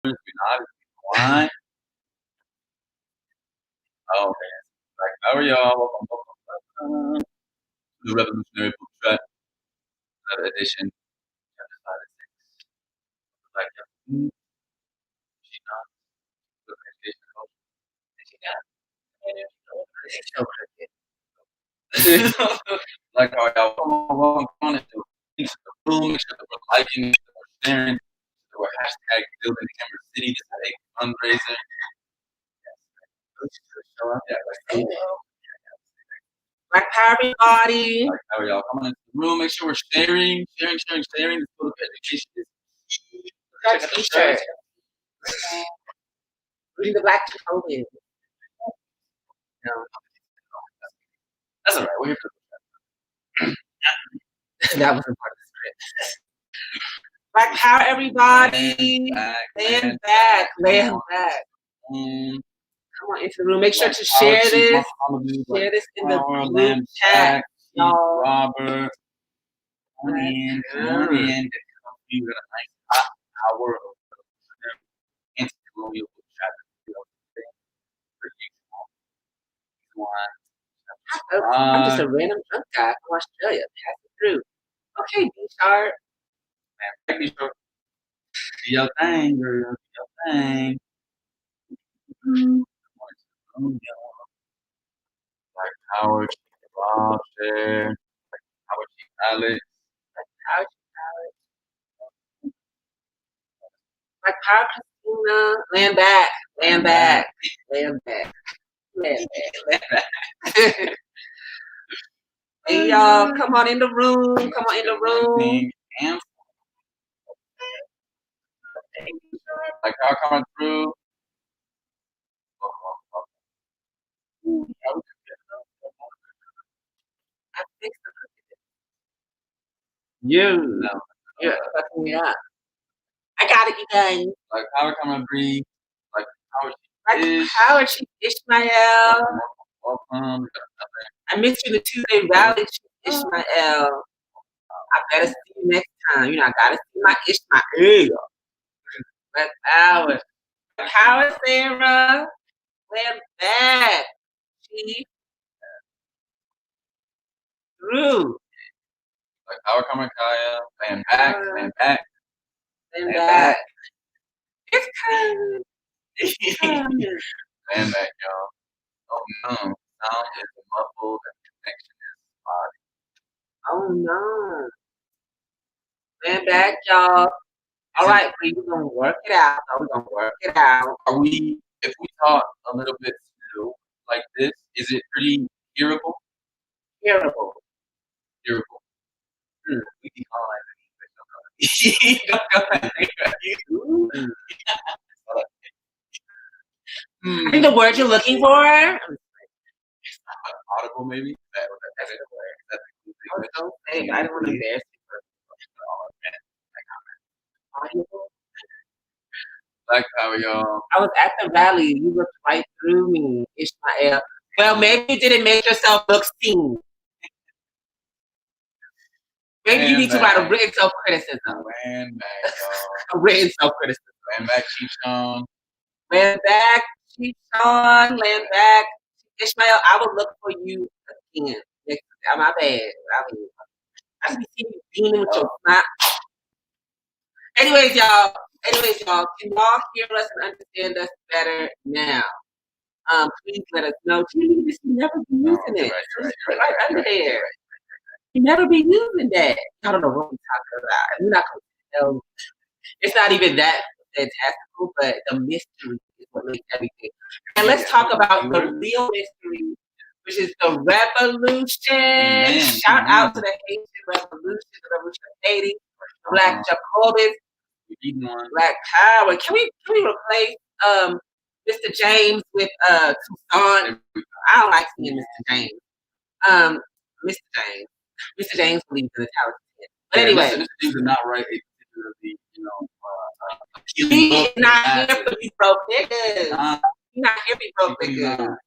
Why? Oh, okay. Like, how are y'all? Welcome to the Revolutionary Book Track edition. Like, she not good education coach. Like, how y'all? Welcome on into the room. Make sure that we're liking, that we're sharing, that we're hashtag BuildHammerCity. This is a fundraiser. Yeah, Black Power, everybody. Like, how are y'all coming into the room? Make sure we're sharing. This book education is Got a t-shirt. Reading the Black Jacobins. That's all right. We're here for That was a part of the script. Black Power, everybody. Land back. Come on into the room. Make sure to share this. Share this in the group chat, y'all. Robert. Come in. You got a nice hot hour of anti-colonial book chat. I'm just a random drunk guy from Australia. Passing through. Okay, D-Sharp. Do your thing, girl. Do your thing. Like Howard, Rob, share. Howard, Alex. Like Power, Christina. Land back. Hey, y'all, come on in the room. Like how coming through. I fixed it. Yeah, fucking me up. I got it, you guys. Like how coming breathe. Like Howard Chief Ishmael. Welcome. I missed you in the Tuesday rally, Chief Ishmael. I better see you next time. You know, I gotta see my Ishmael. Black Power. Power, Sarah. We're back. Chief. Through. Like how coming Kaya. Land back. It's coming. Land back, y'all. Oh no. Sound is muffled and connection is spotty. Oh no. Land back, y'all. All right, we're gonna work it out. Are we, if we talk a little bit slow like this, is it pretty hearable? Hearable. We can call it. I think the word you're looking for. Audible, maybe. Don't say it. I don't want to embarrass you. Black Power, y'all. I was at the rally. You looked right through me, Ishmael. Well, maybe you didn't make yourself look seen. Maybe you need to write a written self-criticism. Land back, y'all. A written self-criticism. Land back, Chief Sean. Land back. Ishmael, I will look for you again. My bad. I should be seeing you beaming with your smile. Anyways, y'all, can y'all hear us and understand us better now? Please let us know. You never be using it. Right under there. You never be using that. I don't know what we're talking about. We're not going to tell. It's not even that fantastical, but the mystery is what makes everything. And let's talk about the real mystery, which is the revolution. Shout out to the Haitian Revolution, the Revolution of Haiti, Black Jacobins, Black Power. Can we replace Mr. James with Toussaint? I don't like seeing Mr. James. Mr. James believes in the Tower. But anyway, Mr. James did not write a particularly, he is not here for these broke niggas. He's not here for these broke niggas.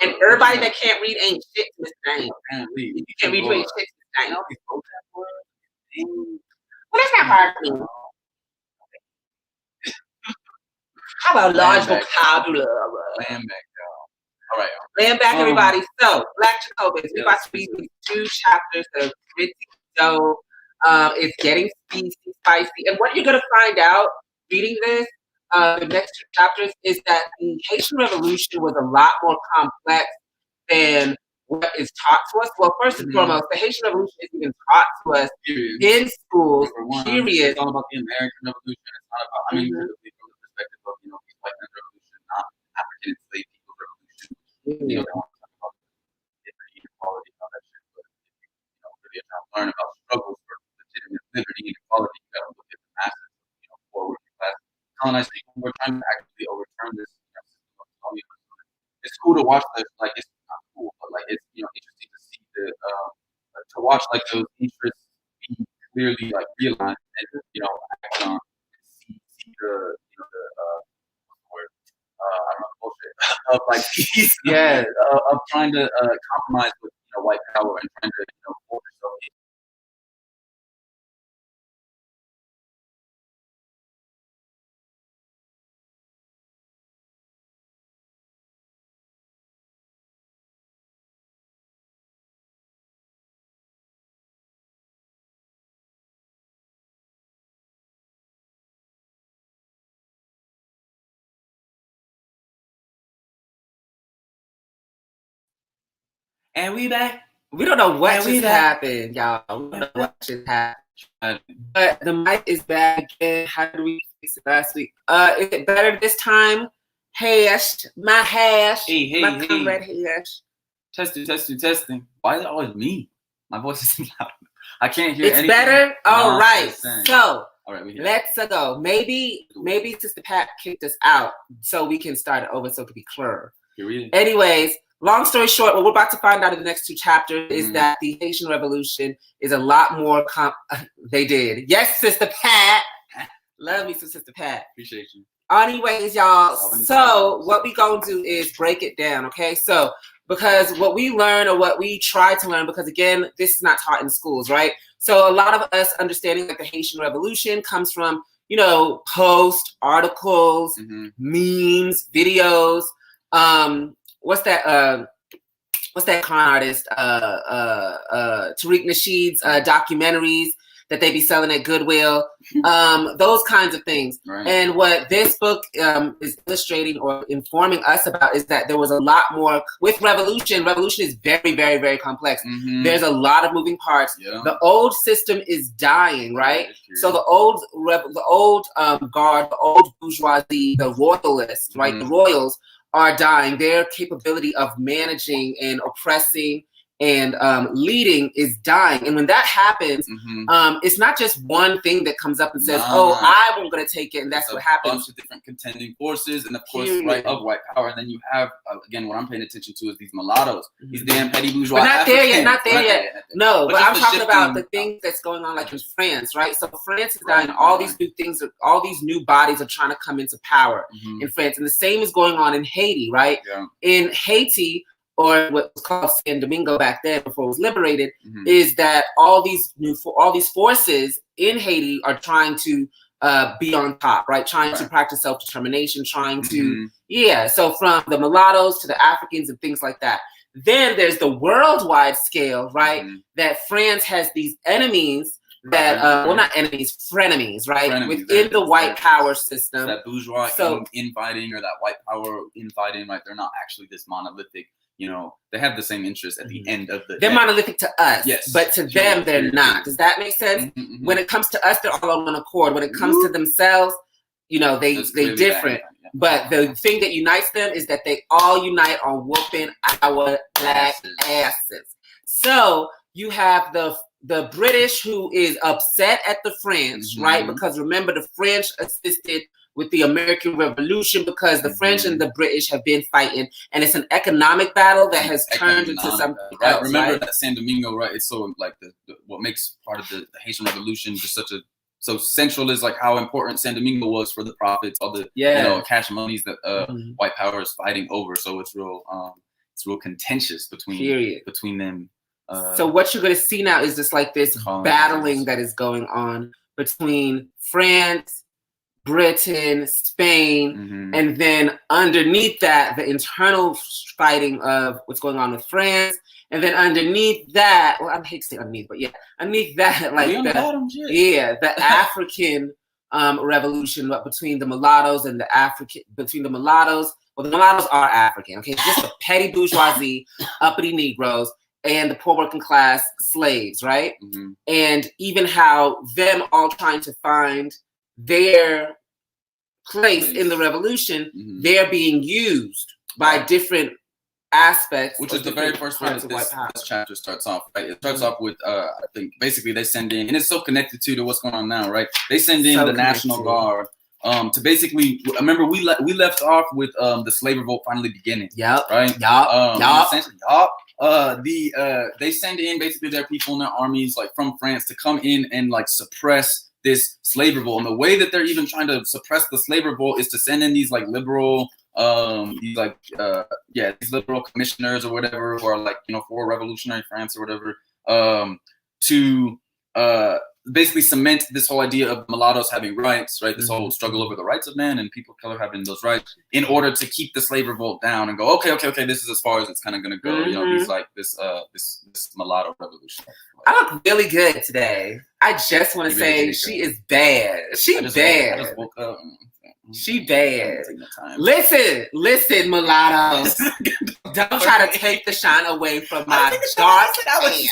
And everybody that can't read ain't shit to Mr. James. If you can't read, you ain't shit to Mr. James. Well, that's not hard to do. How about large vocabulary? Land back, y'all. All right, y'all. Land back, everybody. So, Black Jacobins, we're about to read these 2 chapters of Gritty Dough. It's getting spicy. And what you're going to find out reading this, the next 2 chapters, is that the Haitian Revolution was a lot more complex than what is taught to us. Well, first and foremost, the Haitian Revolution isn't even taught to us in schools, period. It's all about the American Revolution. It's not about, I mean, from the perspective of, you know, the white man's revolution, not African enslaved people's revolution. You know, they want to talk about different inequality and all that shit. But if you, you know, really are trying to learn about struggles for legitimate liberty and equality, you got to look at the masses, you know, poor working class, colonized people who are trying to actually overturn this, you know, system of colonialism. It's cool to watch this, like, it's not cool, but like, it's, you know, interesting to see the, to watch like those interests be clearly like realized and, you know, act on, see the, you know, the, word, I don't know, bullshit, of like these, of trying to compromise with, you know, white power and trying to, you know, hold yourself in. And we back. We don't know what just happened, y'all. We don't know what just happened. But the mic is back again. How did we fix it last week? Is it better this time? Hash, my hash, my comrade hash. Testing. Why is it always me? My voice is loud. I can't hear anything. It's better? All right. So, all right, let's go. Maybe Sister Pat kicked us out so we can start it over so it can be clearer. Anyways, long story short, what we're about to find out in the next 2 chapters is that the Haitian Revolution is a lot more they did. Yes, Sister Pat. Love me some Sister Pat. Appreciate you. Anyways, y'all, so what we gonna do is break it down, okay? So, because what we learn or what we try to learn, because again, this is not taught in schools, right? So a lot of us understanding that the Haitian Revolution comes from, you know, posts, articles, memes, videos, what's that con artist, Tariq Nasheed's documentaries that they be selling at Goodwill, those kinds of things. Right. And what this book is illustrating or informing us about is that there was a lot more with revolution. Revolution is very, very, very complex. There's a lot of moving parts. Yeah. The old system is dying, right? So the old guard, the old bourgeoisie, the royalists, right? The royals are dying. Their capability of managing and oppressing and leading is dying. And when that happens, it's not just one thing that comes up and says, I'm going to take it, and that's what happens. A bunch of different contending forces, and of course, right, of white power. And then you have, again, what I'm paying attention to is these mulattoes, these damn petty bourgeois. But not there yet. No, but I'm talking about the things that's going on, like in France, right? So France is dying. All these new things, all these new bodies are trying to come into power in France. And the same is going on in Haiti, right? Yeah. In Haiti, or what was called San Domingo back then before it was liberated, is that all these forces in Haiti are trying to be on top, right? Trying to practice self-determination, trying to, so from the mulattoes to the Africans and things like that. Then there's the worldwide scale, right? That France has these enemies that, well, not enemies, frenemies, right? Within the white power system. That bourgeois infighting or that white power infighting, like they're not actually this monolithic. You know, they have the same interest at the end of the day. They're monolithic to us, yes, but to them, they're not. Does that make sense? When it comes to us, they're all on one accord. When it comes to themselves, you know, they different. But the thing that unites them is that they all unite on whooping our black asses. So you have the British who is upset at the French, right? Because remember, the French assisted with the American Revolution because the French and the British have been fighting, and it's an economic battle that has turned into something else. Remember that San Domingo, right? It's so like the what makes part of the Haitian Revolution just so central is like how important San Domingo was for the profits, all the you know cash monies that white power is fighting over. So it's real contentious between them. So what you're going to see now is just like this battling that is going on between France, Britain, Spain, and then underneath that, the internal fighting of what's going on with France, and then underneath that, well, I hate to say underneath, but yeah, underneath that, like the African revolution, but between the mulattoes and the mulattoes. Well, the mulattoes are African, okay? Just the petty bourgeoisie, uppity Negroes, and the poor working class slaves, right? And even how them all trying to find their place in the revolution, they're being used by different aspects. Which is the very first way that this chapter starts off, right? It starts off with, I think, basically they send in, and it's so connected to what's going on now, right? They send in the National Guard to basically, remember we left off with the slave revolt finally beginning. Right? They send in basically their people in their armies, like from France, to come in and like suppress this slave revolt. And the way that they're even trying to suppress the slave revolt is to send in these like liberal these liberal commissioners or whatever, who are like, you know, for revolutionary France or whatever, to basically cement this whole idea of mulattoes having rights, right? This whole struggle over the rights of man and people of color having those rights, in order to keep the slave revolt down and go, okay, this is as far as it's kind of going to go. You know, these like this mulatto revolution. I look really good today. I just want to say she is bad. She bad. I just woke up. She bad. Listen, mulattoes. Don't try to take the shine away from my dark skin.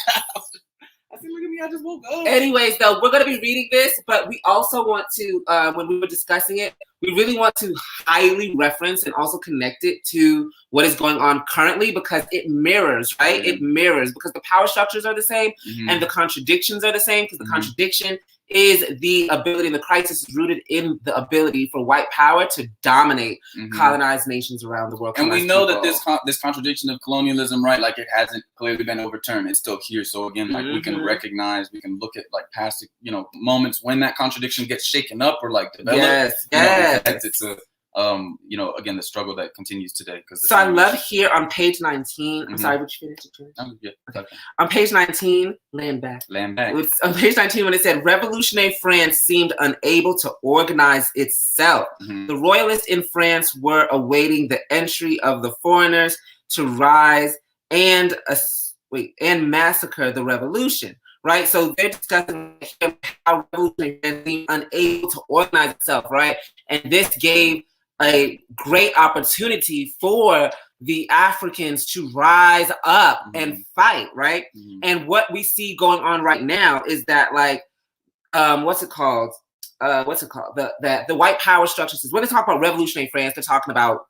I said, look at me, I just woke up. Anyways, though, we're going to be reading this, but we also want to, when we were discussing it, we really want to highly reference and also connect it to what is going on currently, because it mirrors, right? It mirrors, because the power structures are the same and the contradictions are the same, because the contradiction is the ability, and the crisis is rooted in the ability for white power to dominate colonized nations around the world. And we know that this contradiction of colonialism, right, like it hasn't clearly been overturned. It's still here. So again, like we can recognize, we can look at like past, you know, moments when that contradiction gets shaken up or like developed. It's a you know, again, the struggle that continues today. So I love here on page 19. I'm sorry, would you finish it? Okay. On page 19, land back. On page 19, when it said revolutionary France seemed unable to organize itself. The royalists in France were awaiting the entry of the foreigners to rise and massacre the revolution. Right, so they're discussing how revolutionary France seemed unable to organize itself. Right, and this gave a great opportunity for the Africans to rise up and fight, right? And what we see going on right now is that, like, what's it called? The white power structures. When they talk about revolutionary France, they're talking about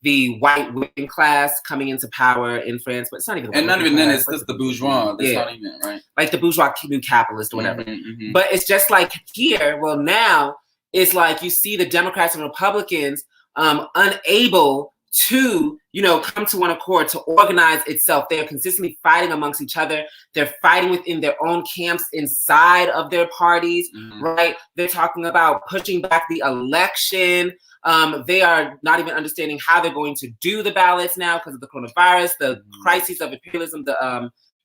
the white working class coming into power in France, but it's not even. And not even then, it's just the bourgeois. That's not even right. Like the bourgeois new capitalist or whatever. But it's just like here. Well, now it's like you see the Democrats and Republicans unable to, you know, come to one accord to organize itself. They're consistently fighting amongst each other. They're fighting within their own camps inside of their parties, right? They're talking about pushing back the election. They are not even understanding how they're going to do the ballots now because of the coronavirus, the crises of imperialism,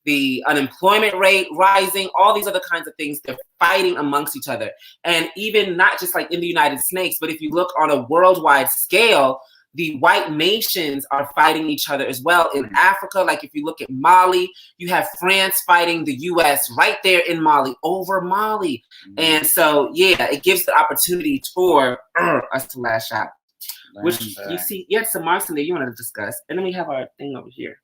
the unemployment rate rising, all these other kinds of things. They're fighting amongst each other. And even not just like in the United States, but if you look on a worldwide scale, the white nations are fighting each other as well. In Africa, like if you look at Mali, you have France fighting the US right there in Mali, over Mali. And so, yeah, it gives the opportunity for us to lash out. Which you see, you had some marks in there you wanted to discuss. And then we have our thing over here.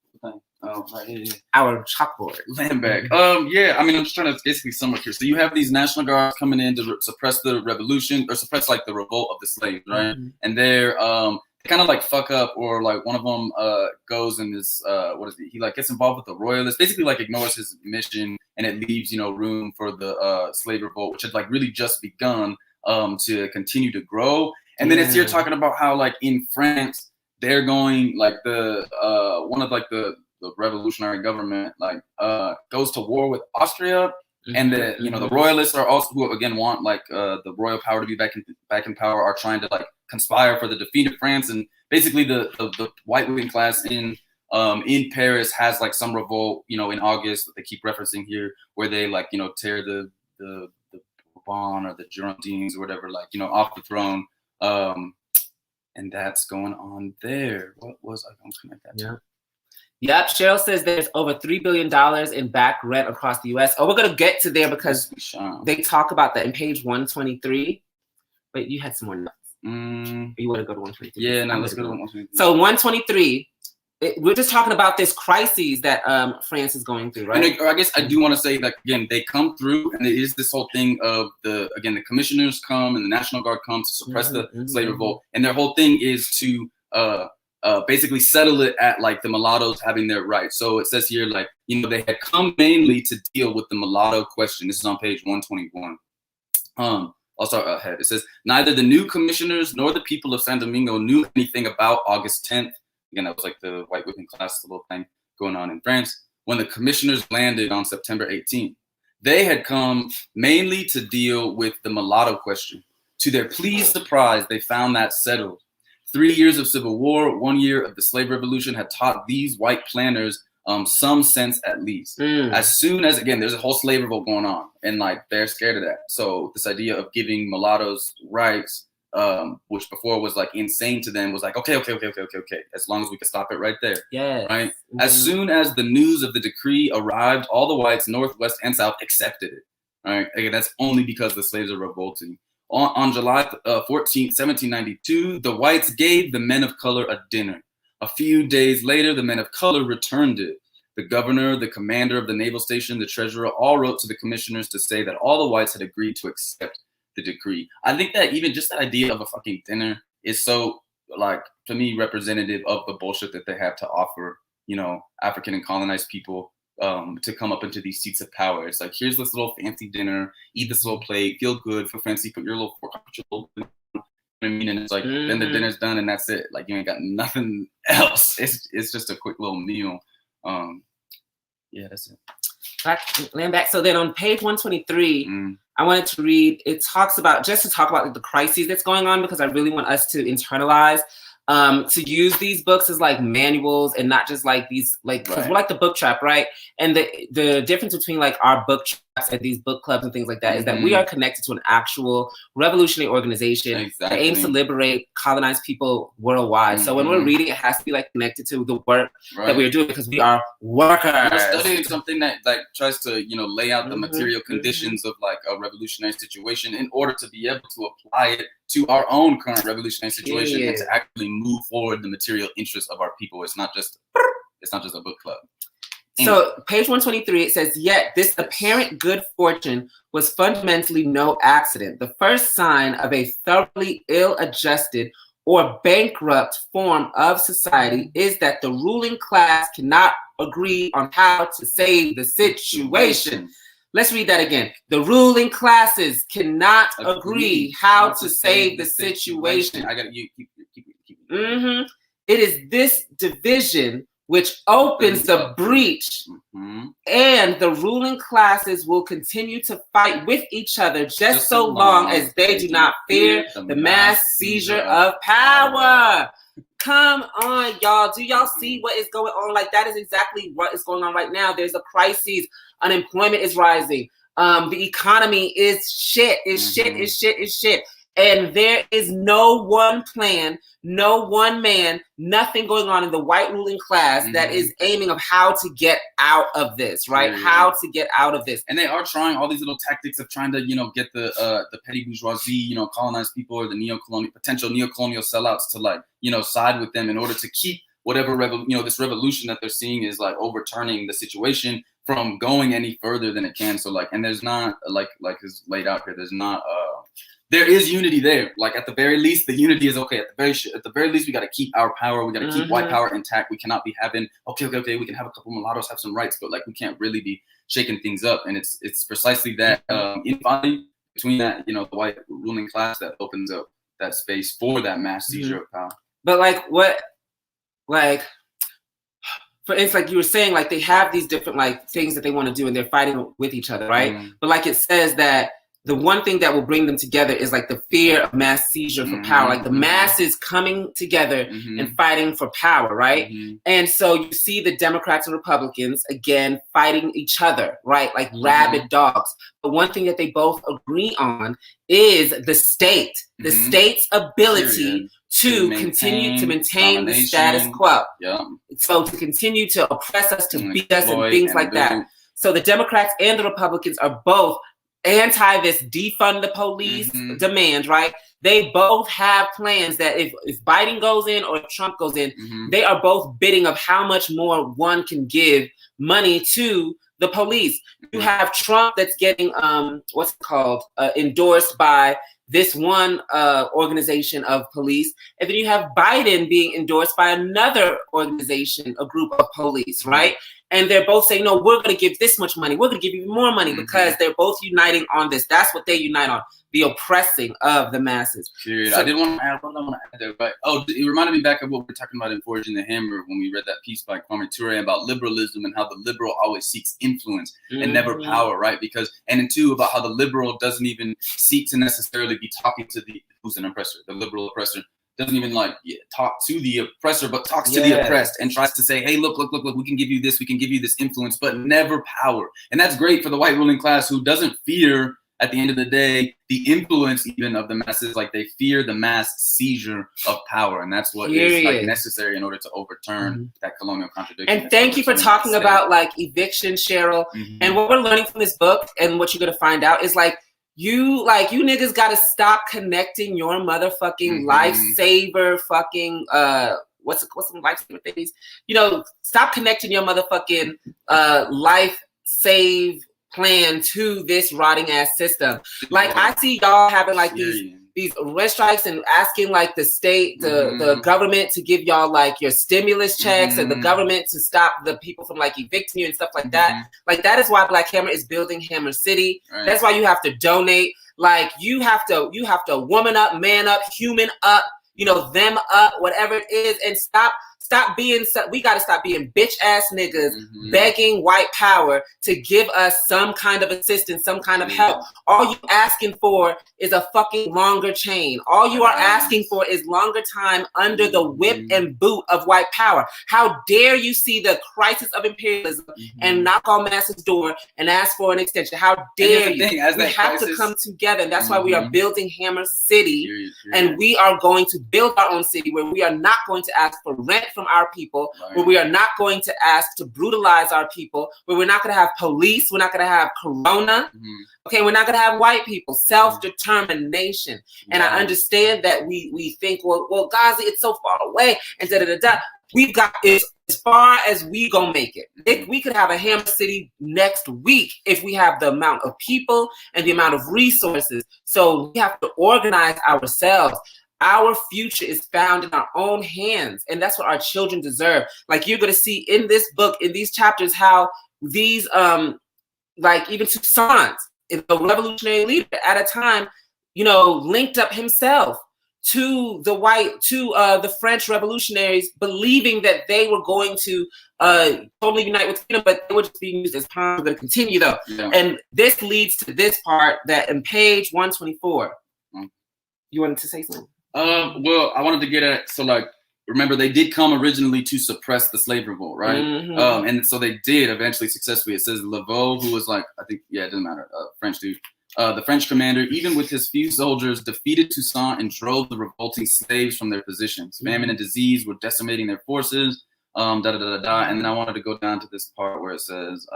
Oh, right here. Our chalkboard. Land back. Yeah, I mean, I'm just trying to basically sum up here. So you have these National Guards coming in to suppress the revolution, or suppress like the revolt of the slaves, right? And they're kind of like fuck up, or like one of them goes and is he like gets involved with the royalists, basically like ignores his mission, and it leaves, you know, room for the slave revolt, which had like really just begun to continue to grow. And then it's here talking about how like in France they're going like the one of like the revolutionary government like goes to war with Austria. And the, you know, the royalists are also, who again want like the royal power to be back in power, are trying to like conspire for the defeat of France. And basically the white working class in Paris has like some revolt, you know, in August that they keep referencing here, where they like, you know, tear the Bourbon or the Girondins or whatever, like, off the throne. And that's going on there. What was I going to connect that to? Yep, Cheryl says there's over $3 billion in back rent across the U.S. Oh, we're going to get to there because they talk about that in page 123. But you had some more notes. You want to go to 123? Yeah, no, let's go to 123. So 123, we're just talking about this crisis that France is going through, right? And I guess I do want to say that, again, they come through, and it is this whole thing of the commissioners come and the National Guard come to suppress the slave revolt. And their whole thing is to basically settle it at like the mulattoes having their rights. So it says here, like, they had come mainly to deal with the mulatto question. This is on page 121. I'll start ahead. It says, neither the new commissioners nor the people of San Domingo knew anything about August 10th. Again, that was like the white whipping class, the little thing going on in France, when the commissioners landed on September 18th. They had come mainly to deal with the mulatto question. To their pleased surprise, they found that settled. 3 years of civil war, 1 year of the slave revolution had taught these white planners some sense at least. As soon as, again, there's a whole slave revolt going on, and like they're scared of that. So this idea of giving mulattoes rights, which before was like insane to them, was like, okay. As long as we can stop it right there. Yeah. Right. As soon as the news of the decree arrived, all the whites, North, West, and South, accepted it. Right. Again, that's only because the slaves are revolting. On July 14th, 1792, the whites gave the men of color a dinner. A few days later, the men of color returned it. The governor, the commander of the naval station, the treasurer, all wrote to the commissioners to say that all the whites had agreed to accept the decree. I think that even just the idea of a fucking dinner is so, like, to me, representative of the bullshit that they have to offer, African and colonized people to come up into these seats of power. It's like, here's this little fancy dinner, eat this little plate, feel good, feel fancy, put your little fork up, you know what I mean? And it's like, then the dinner's done and that's it. Like, you ain't got nothing else. It's just a quick little meal. Yeah, that's it. Land back. So then on page 123, I wanted to read, it talks about, just to talk about the crises that's going on, because I really want us to internalize, to use these books as like manuals and not just like these, like, because we're like the book trap, right? And the difference between like our book traps and these book clubs and things like that is that we are connected to an actual revolutionary organization that aims to liberate colonized people worldwide. So when we're reading, it has to be like connected to the work that we're doing, because we are workers. We're studying something that like tries to, lay out the material conditions of like a revolutionary situation in order to be able to apply it to our own current revolutionary situation and to actually move forward the material interests of our people. It's not just a book club. So page 123, it says, yet this apparent good fortune was fundamentally no accident. The first sign of a thoroughly ill-adjusted or bankrupt form of society is that the ruling class cannot agree on how to save the situation. Let's read that again. The ruling classes cannot agree how to save the situation. I got you. Keep. It is this division which opens the breach, and the ruling classes will continue to fight with each other just so long as they do not fear the mass seizure of power. Come on, y'all. Do y'all see what is going on? Like, that is exactly what is going on right now. There's a crisis. Unemployment is rising. The economy is shit. And there is no one plan, no one man, nothing going on in the white ruling class that is aiming of how to get out of this, right? How to get out of this. And they are trying all these little tactics of trying to, get the petty bourgeoisie, colonized people, or the potential neocolonial sellouts to like, side with them in order to keep whatever this revolution that they're seeing is like overturning the situation from going any further than it can. So like, and there's not like is laid out here. There's not there is unity there. Like, at the very least, the unity is okay. At the very least, we got to keep our power. We got to keep white power intact. We cannot be having okay. We can have a couple mulattoes have some rights, but like we can't really be shaking things up. And it's precisely that inequality between that the white ruling class that opens up that space for that mass seizure of power. But for instance, like you were saying, like they have these different like things that they want to do, and they're fighting with each other, right? But like it says that the one thing that will bring them together is like the fear of mass seizure for power, like the masses coming together and fighting for power, right? And so you see the Democrats and Republicans again fighting each other, right? Like rabid dogs. But one thing that they both agree on is the state, the state's ability to continue to maintain the status quo. So to continue to oppress us, to beat us, and things like that. So the Democrats and the Republicans are both anti this defund the police demand, right? They both have plans that if Biden goes in or if Trump goes in, they are both bidding of how much more one can give money to the police. You have Trump that's getting what's it called, endorsed by this one organization of police, and then you have Biden being endorsed by another organization, a group of police, right? And they're both saying, no, we're going to give this much money. We're going to give you more money because they're both uniting on this. That's what they unite on, the oppressing of the masses. Period. So, I didn't want to add, what did I want to add there? But, it reminded me back of what we were talking about in Forging the Hammer when we read that piece by Kwame Ture about liberalism and how the liberal always seeks influence and never power, right? Because, and then two, about how the liberal doesn't even seek to necessarily be talking to who's an oppressor, the liberal oppressor. Doesn't even talk to the oppressor, but talks to the oppressed and tries to say, hey, look, we can give you this, we can give you this influence, but never power. And that's great for the white ruling class who doesn't fear, at the end of the day, the influence even of the masses. Like they fear the mass seizure of power. And that's what is necessary in order to overturn that colonial contradiction. And thank you for talking about eviction, Cheryl. And what we're learning from this book and what you're going to find out is you niggas gotta stop connecting your motherfucking lifesaver fucking what's some lifesaver things? Stop connecting your motherfucking life save plan to this rotting ass system. I see y'all having these rent strikes and asking the state, the government to give y'all your stimulus checks and the government to stop the people from evicting you and stuff like that. That is why Black Hammer is building Hammer City. Right. That's why you have to donate. You have to woman up, man up, human up, them up, whatever it is, and stop being, we got to stop being bitch ass niggas begging white power to give us some kind of assistance, some kind of help. All you asking for is a fucking longer chain. All you are asking for is longer time under the whip and boot of white power. How dare you see the crisis of imperialism and knock on Massa's door and ask for an extension? How dare you? We have to come together. And that's why we are building Hammer City. And we are going to build our own city where we are not going to ask for rent from our people, where we are not going to ask to brutalize our people, where we're not going to have police, we're not going to have corona, okay, we're not going to have white people, self-determination. And I understand that we think, well, Gazi, it's so far away, and da-da-da-da. We've got it as far as we gonna make it. If we could have a Hammer City next week if we have the amount of people and the amount of resources. So we have to organize ourselves. Our future is found in our own hands, and that's what our children deserve. You're going to see in this book, in these chapters, how these, even Toussaint, the revolutionary leader at a time, linked up himself to the French revolutionaries, believing that they were going to totally unite with freedom, but they were just being used as pawns. We're going to continue though. Yeah. And this leads to this part that in page 124. You wanted to say something? Well, I wanted to get at, remember, they did come originally to suppress the slave revolt, right? And so they did eventually successfully. It says Laveau, who was it doesn't matter, French dude. The French commander, even with his few soldiers, defeated Toussaint and drove the revolting slaves from their positions. Famine and disease were decimating their forces. And then I wanted to go down to this part where it says,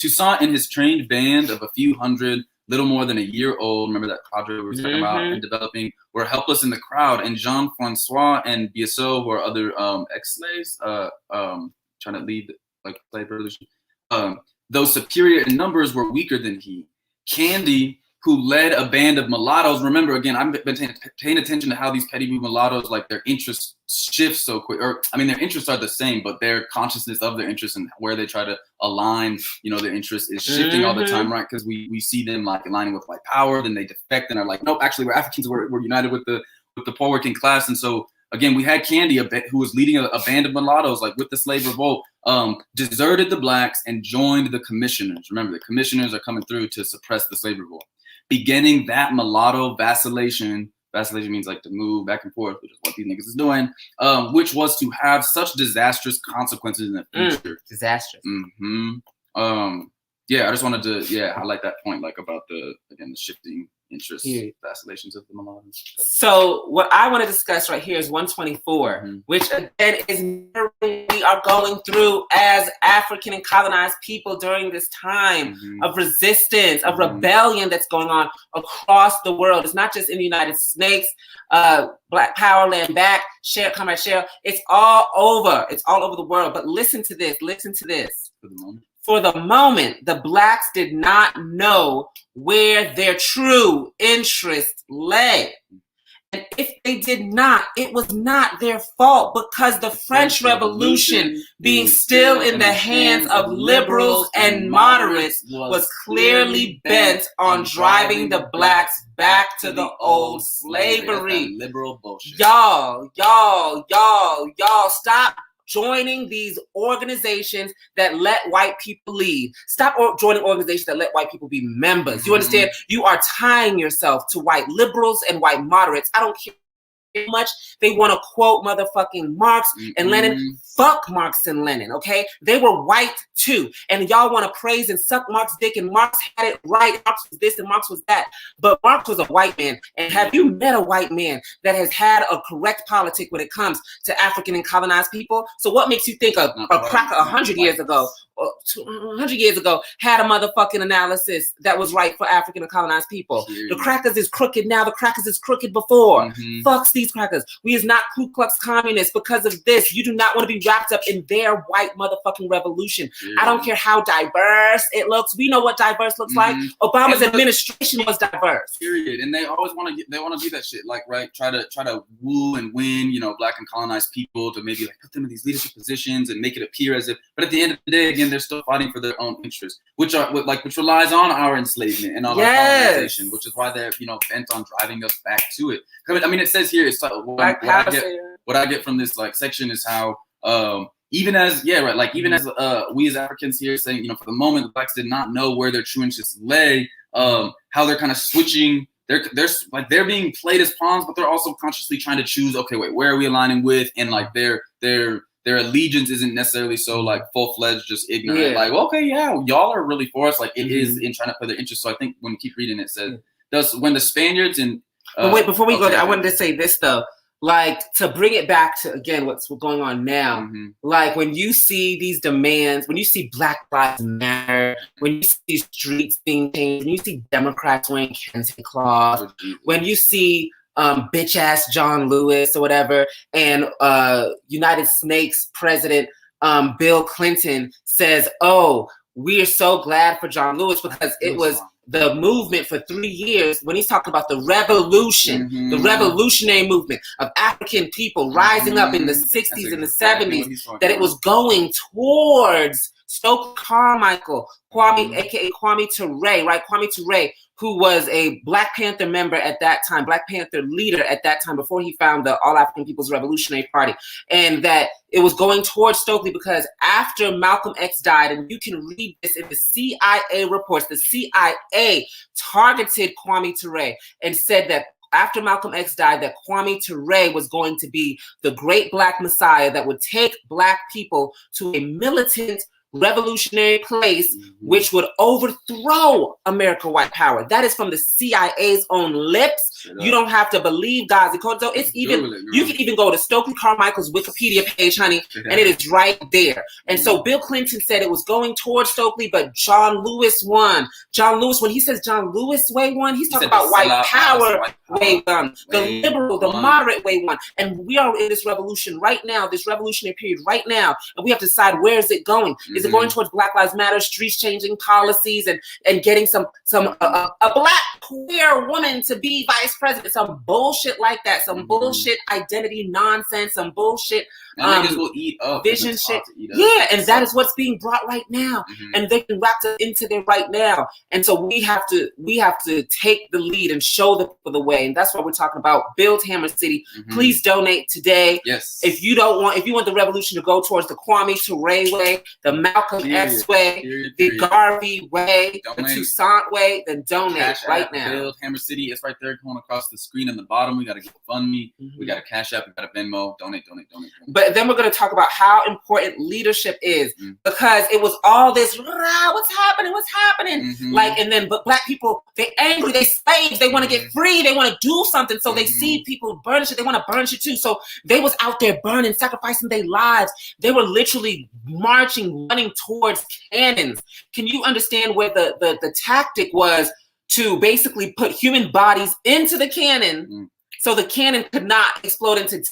Toussaint and his trained band of a few hundred, little more than a year old, remember that cadre we were talking about and developing, were helpless in the crowd. And Jean-Francois and Biassou, who are other ex-slaves, trying to lead slave revolution, though superior in numbers, were weaker than he. Candy, who led a band of mulattoes. Remember, again, I've been paying attention to how these petty mulattoes, their interests shift so quick. Their interests are the same, but their consciousness of their interests and where they try to align, their interests is shifting all the time, right? Because we see them aligning with white power, then they defect and are nope, actually, we're Africans, we're united with the poor working class. And so, again, we had Candy, who was leading a band of mulattoes, with the slave revolt, deserted the blacks and joined the commissioners. Remember, the commissioners are coming through to suppress the slave revolt. beginning that mulatto vacillation. Vacillation means like to move back and forth, which is what these niggas is doing, which was to have such disastrous consequences in the future. Disastrous. Yeah, I just wanted to highlight that point, like about the shifting interest vacillations of the mulattoes. So what I want to discuss right here is 124, which again is we are going through as African and colonized people during this time of resistance, of rebellion that's going on across the world. It's not just in the United States, Black Power, Land Back, Share, Comrade Share. It's all over. It's all over the world. But listen to this. Listen to this. For the moment, the Blacks did not know where their true interest lay. And if they did not, it was not their fault, because the French Revolution, being still in the hands of liberals and moderates, was clearly bent on driving the Blacks back to the old slavery. Liberal bullshit. Y'all, stop joining these organizations that let white people lead. Stop joining organizations that let white people be members. You understand? You are tying yourself to white liberals and white moderates. I don't care how much they want to quote motherfucking Marx and Lenin. Fuck Marx and Lenin, okay? They were white too. And y'all want to praise and suck Marx's dick, and Marx had it right. Marx was this and Marx was that. But Marx was a white man. And have you met a white man that has had a correct politic when it comes to African and colonized people? So what makes you think a cracker 100 years ago, or 200 years ago, had a motherfucking analysis that was right for African and colonized people? The crackers is crooked now. The crackers is crooked before. Fuck these crackers. We is not Ku Klux communists because of this. You do not want to be wrapped up in their white motherfucking revolution. I don't care how diverse it looks. We know what diverse looks like. Obama's administration was diverse. Period. And they always want to do that shit, like, right, try to woo and win, Black and colonized people to maybe like put them in these leadership positions and make it appear as if, but at the end of the day, again, they're still fighting for their own interests, which relies on our enslavement and on our colonization, which is why they're bent on driving us back to it. I mean, it says here, it's like, what I get from this like section is how even as we as Africans here saying, for the moment the Blacks did not know where their true interests lay, how they're kind of switching. They're being played as pawns, but they're also consciously trying to choose, okay, wait, where are we aligning with? And like their allegiance isn't necessarily so like full-fledged, just ignorant. Like, okay, yeah, y'all are really for us. Like it is in trying to play their interests. So I think when we keep reading, it says, when the Spaniards and but wait, before we go there, I wanted to say this though. Like, to bring it back to, again, what's going on now, like when you see these demands, when you see Black Lives Matter, when you see streets being changed, when you see Democrats wearing Kensington cloth, when you see bitch ass John Lewis or whatever, and United Snakes President Bill Clinton says, "Oh, we are so glad for John Lewis because it was the movement for 3 years," when he's talking about the revolution, the revolutionary movement of African people rising up in the 60s and the 70s, that it was going towards Stokely Carmichael, Kwame, aka Kwame Ture, right? Kwame Ture, who was a Black Panther member at that time, Black Panther leader at that time, before he found the All African People's Revolutionary Party. And that it was going towards Stokely because after Malcolm X died, and you can read this in the CIA reports, the CIA targeted Kwame Ture and said that after Malcolm X died, that Kwame Ture was going to be the great Black Messiah that would take Black people to a militant revolutionary place, which would overthrow American white power. That is from the CIA's own lips. You don't have to believe Gazi. It's even, you can even go to Stokely Carmichael's Wikipedia page, honey, and it is right there. And so Bill Clinton said it was going towards Stokely, but John Lewis won. John Lewis, when he says John Lewis way won, he's talking about white power way won, the liberal, the moderate way won. And we are in this revolution right now, this revolutionary period right now, and we have to decide, where is it going? Is it going towards Black Lives Matter, streets changing policies, and getting a Black queer woman to be vice president, some bullshit like that, some bullshit identity nonsense, some bullshit will eat up vision shit. Yeah, and that is what's being brought right now, and they can wrap it into there right now. And so we have to take the lead and show the way, and that's what we're talking about. BuildHammerCity. Please donate today. Yes. If you want the revolution to go towards the Kwame Ture way, the Malcolm X way, the Garvey way, the Toussaint way, then donate CashApp, right now. BuildHammerCity, it's right there going across the screen in the bottom. We got to GoFundMe. We got a CashApp. We got a Venmo. Donate. But then we're going to talk about how important leadership is, because it was all this, what's happening? Like, and then, but black people, they angry, they slaves, they want to get free, they want to do something. So they see people burn shit, they want to burn shit too. So they was out there burning, sacrificing their lives. They were literally marching, running towards cannons. Can you understand where the tactic was to basically put human bodies into the cannon so the cannon could not explode, and to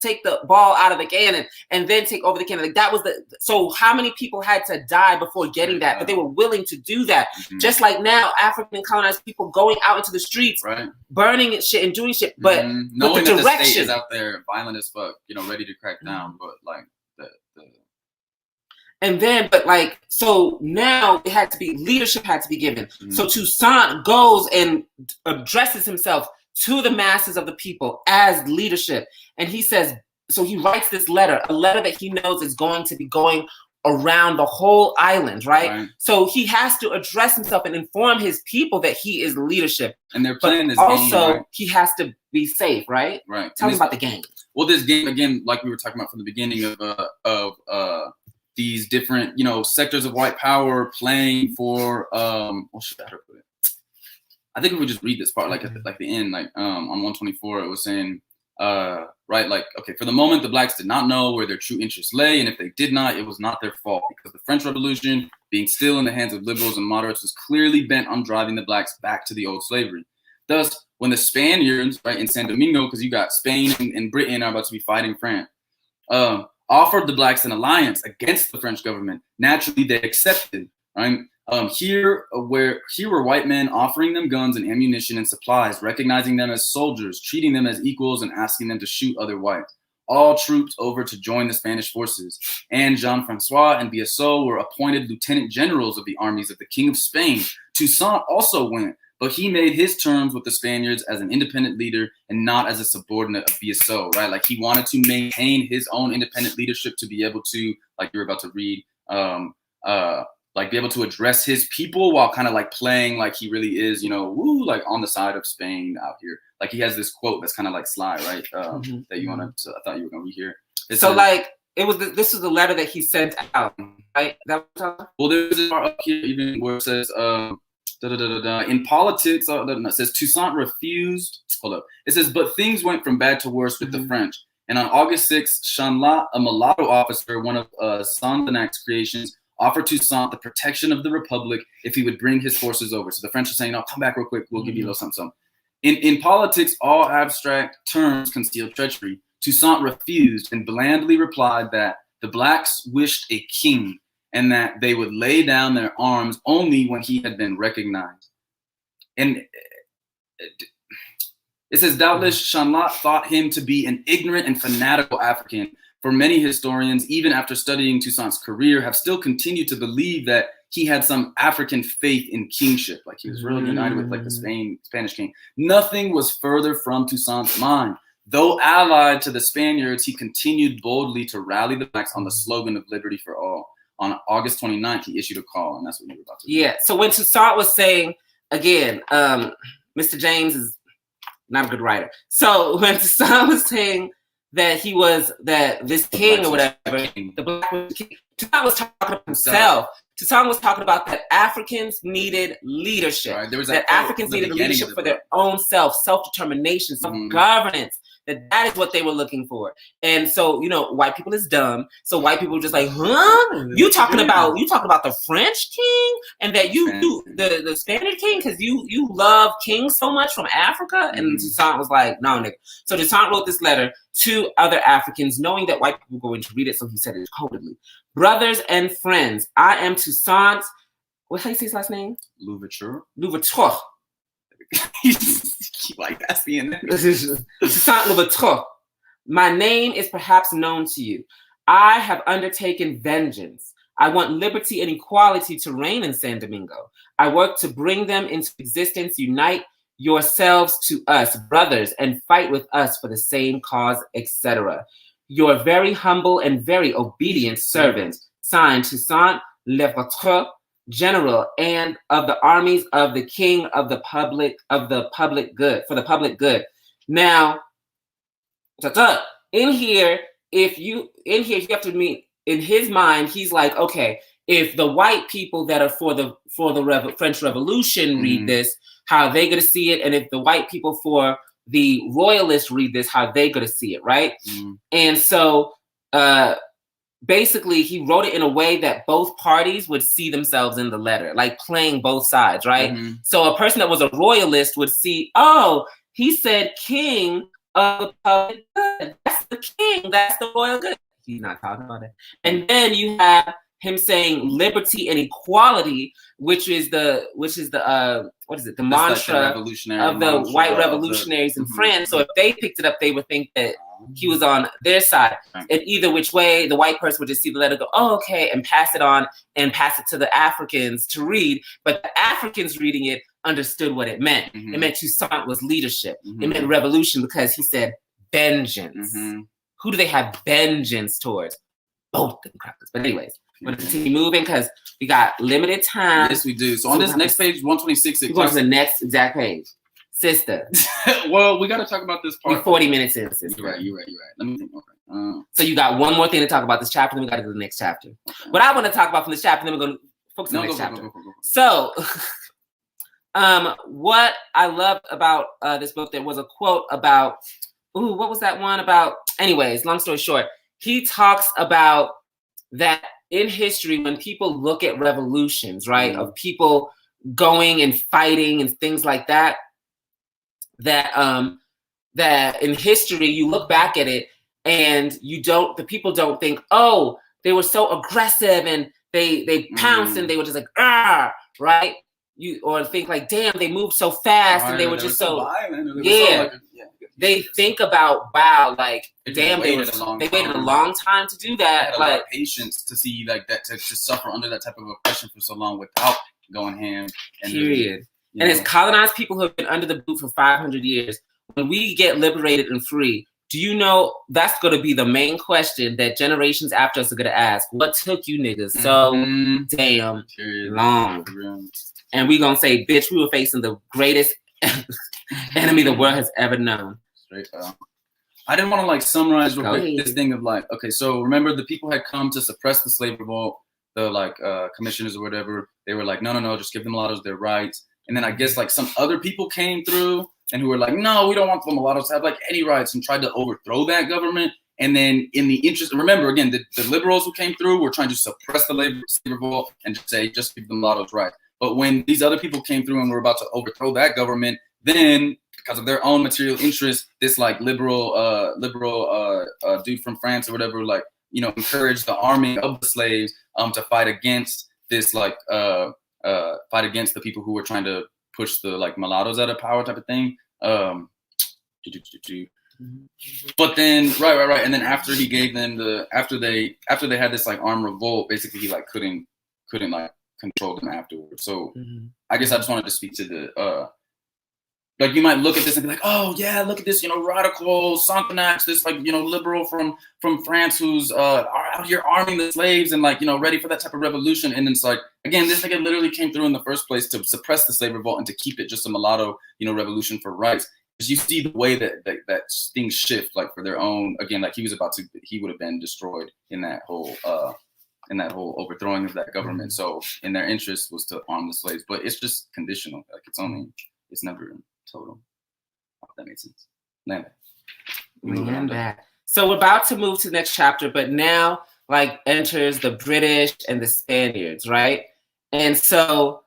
take the ball out of the cannon and then take over the cannon? Like, that was so how many people had to die before getting that? But they were willing to do that. Just like now, African colonized people going out into the streets, burning shit and doing shit, but knowing the that direction the state is out there violent as fuck, ready to crack down, but like and then, but like, so now it had to be, leadership had to be given. So Toussaint goes and addresses himself to the masses of the people as leadership. And he says, so he writes this letter, a letter that he knows is going to be going around the whole island, right? So he has to address himself and inform his people that he is leadership. And they're playing this also, game, right? he has to be safe, right? Tell me about the game. Well, this game, again, like we were talking about from the beginning of these different, sectors of white power playing for, what should I put it? I think if we just read this part, like at the end, like on 124, it was saying, right, like, okay, for the moment, the blacks did not know where their true interests lay, and if they did not, it was not their fault, because the French Revolution, being still in the hands of liberals and moderates, was clearly bent on driving the blacks back to the old slavery. Thus, when the Spaniards, right, in San Domingo, because you got Spain and Britain are about to be fighting France, offered the blacks an alliance against the French government, naturally they accepted, right? Here were white men offering them guns and ammunition and supplies, recognizing them as soldiers, treating them as equals, and asking them to shoot other whites. All trooped over to join the Spanish forces. And Jean-Francois and Biassou were appointed lieutenant generals of the armies of the King of Spain. Toussaint also went, but he made his terms with the Spaniards as an independent leader and not as a subordinate of Biassou, right? Like, he wanted to maintain his own independent leadership to be able to, like you're about to read, like be able to address his people while kind of like playing like he really is, like on the side of Spain out here. Like, he has this quote that's kind of like sly, right? That you want to, I thought you were going to read here. This was the letter that he sent out, right? Well, there's a part up here even where it says, in politics, it says Toussaint refused. Hold up. It says, but things went from bad to worse with the French. And on August 6th, Chanlat, a mulatto officer, one of Sondernac's creations, offered Toussaint the protection of the Republic if he would bring his forces over. So the French are saying, no, come back real quick. We'll give you a little something. In politics, all abstract terms conceal treachery. Toussaint refused and blandly replied that the blacks wished a king and that they would lay down their arms only when he had been recognized. And it says, doubtless Chanlat thought him to be an ignorant and fanatical African. For many historians, even after studying Toussaint's career, have still continued to believe that he had some African faith in kingship, like he was really united with like the Spanish king. Nothing was further from Toussaint's mind. Though allied to the Spaniards, he continued boldly to rally the blacks on the slogan of liberty for all. On August 29th, he issued a call, and that's what you were about to do. Yeah, so when Toussaint was saying, again, Mr. James is not a good writer. So when Toussaint was saying that he was this king or whatever, the black was king, Toussaint was talking about himself. Toussaint was talking about that Africans needed leadership. Right, that Africans needed leadership for their own self-determination, self-governance. That is what they were looking for. And so, white people is dumb. So white people were just like, huh? You talking about the French king and that the Spanish king because you love kings so much from Africa? And Toussaint was like, no, nigga. So Toussaint wrote this letter to other Africans, knowing that white people were going to read it. So he said it codedly. Brothers and friends, I am Toussaint. How do you say his last name? Louverture. Like that's the end. Toussaint Louverture. My name is perhaps known to you. I have undertaken vengeance. I want liberty and equality to reign in San Domingo. I work to bring them into existence. Unite yourselves to us, brothers, and fight with us for the same cause, etc. Your very humble and very obedient servant, signed Toussaint Louverture, general and of the armies of the king of the public good for the public good. Now, in here, if you have to meet in his mind, he's like, okay, if the white people that are for the French Revolution read this, how are they going to see it? And if the white people for the royalists read this, how are they going to see it, right? And so basically he wrote it in a way that both parties would see themselves in the letter, like playing both sides, right? So a person that was a royalist would see, oh, he said king of the public good. That's the king. That's the royal good. He's not talking about it. And then you have him saying liberty and equality, which is the what is it? The mantra like of the white revolutionaries in France. So if they picked it up, they would think that he was on their side. And either which way, the white person would just see the letter, go, oh, okay, and pass it on and pass it to the Africans to read. But the Africans reading it understood what it meant. It meant Toussaint was leadership. It meant revolution because he said vengeance. Who do they have vengeance towards? Both the crackers. But anyways, we're going to continue moving because we got limited time. Yes, we do. So on this next page, 126. We're going to the next exact page. Sister. Well, we got to talk about this part. We're 40 minutes in, sister. You're right. Let me think. Okay. So you got one more thing to talk about this chapter, then we got to do the next chapter. Okay. What I want to talk about from this chapter, then we're going to focus on the next chapter. Go. So, what I loved about this book, there was a quote about, what was that one about? Anyways, long story short, he talks about that in history, when people look at revolutions, right, of people going and fighting and things like that, that in history, you look back at it and the people don't think, oh, they were so aggressive and they pounced and they were just like, right? Or think like, damn, they moved so fast and they were just so violent. They think about, wow, like, damn, they waited a long time to do that. They had a lot of patience to see like that, to suffer under that type of oppression for so long without going ham. Period. And as colonized people who have been under the boot for 500 years, when we get liberated and free, do you know that's going to be the main question that generations after us are going to ask? What took you niggas so damn long? And we're going to say, bitch, we were facing the greatest enemy the world has ever known. Straight up. I didn't want to like summarize real quick this thing of like, okay, so remember the people had come to suppress the slave revolt, the like commissioners or whatever. They were like, no, just give the mulattoes their rights. And then I guess like some other people came through and who were like, no, we don't want the mulattoes to have like any rights, and tried to overthrow that government. And then in the interest, remember again, the liberals who came through were trying to suppress the slave revolt and say, just give the mulattoes rights. But when these other people came through and were about to overthrow that government, then because of their own material interests, this like liberal dude from France or whatever, like, encouraged the army of the slaves to fight against this like fight against the people who were trying to push the like mulattoes out of power type of thing. But then right, and then after he gave them after they had this like armed revolt, basically he like couldn't like control them afterwards. So I guess I just wanted to speak to the like, you might look at this and be like, oh yeah, look at this, radical Sonthonax, this like, liberal from France who's out here arming the slaves and like, ready for that type of revolution. And it's like, again, this nigga literally came through in the first place to suppress the slave revolt and to keep it just a mulatto, revolution for rights. Because you see the way that things shift, like for their own, again, like he would have been destroyed in that whole overthrowing of that government. So in their interest was to arm the slaves, but it's just conditional. Like it's never total. If that makes sense. So we're about to move to the next chapter, but now like enters the British and the Spaniards, right? And so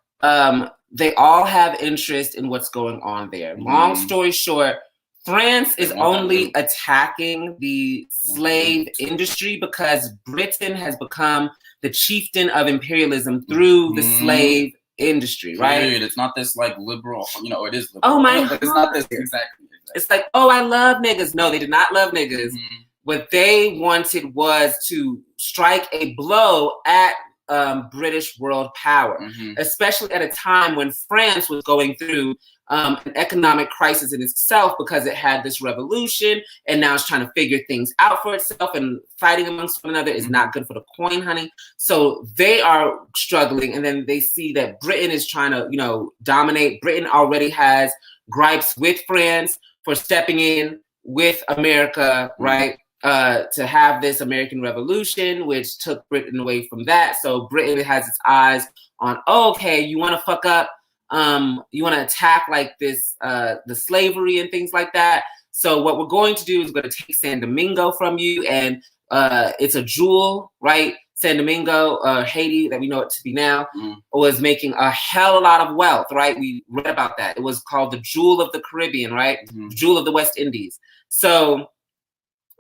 they all have interest in what's going on there. Long story short, France is only attacking the slave industry because Britain has become the chieftain of imperialism through the slave industry, right? Dude, it's not this like liberal, it is liberal. Oh my God. But it's not this exactly. It's like, oh, I love niggas. No, they did not love niggas. What they wanted was to strike a blow at British world power, especially at a time when France was going through an economic crisis in itself because it had this revolution and now it's trying to figure things out for itself, and fighting amongst one another is not good for the coin, honey. So they are struggling, and then they see that Britain is trying to, you know, dominate. Britain already has gripes with France for stepping in with America, right? To have this American Revolution, which took Britain away from that. So Britain has its eyes on, oh, okay, you want to fuck up, you want to attack like this, the slavery and things like that. So what we're going to do is we're going to take San Domingo from you, and it's a jewel, right? San Domingo, Haiti, that we know it to be now, was making a hell of a lot of wealth, right? We read about that. It was called the Jewel of the Caribbean, right? Jewel of the West Indies. So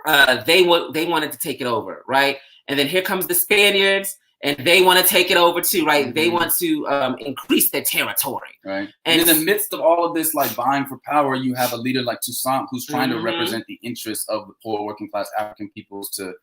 they wanted to take it over, right? And then here comes the Spaniards, and they want to take it over too, right? They want to increase their territory, right? And in the midst of all of this, like vying for power, you have a leader like Toussaint who's trying to represent the interests of the poor, working class African peoples to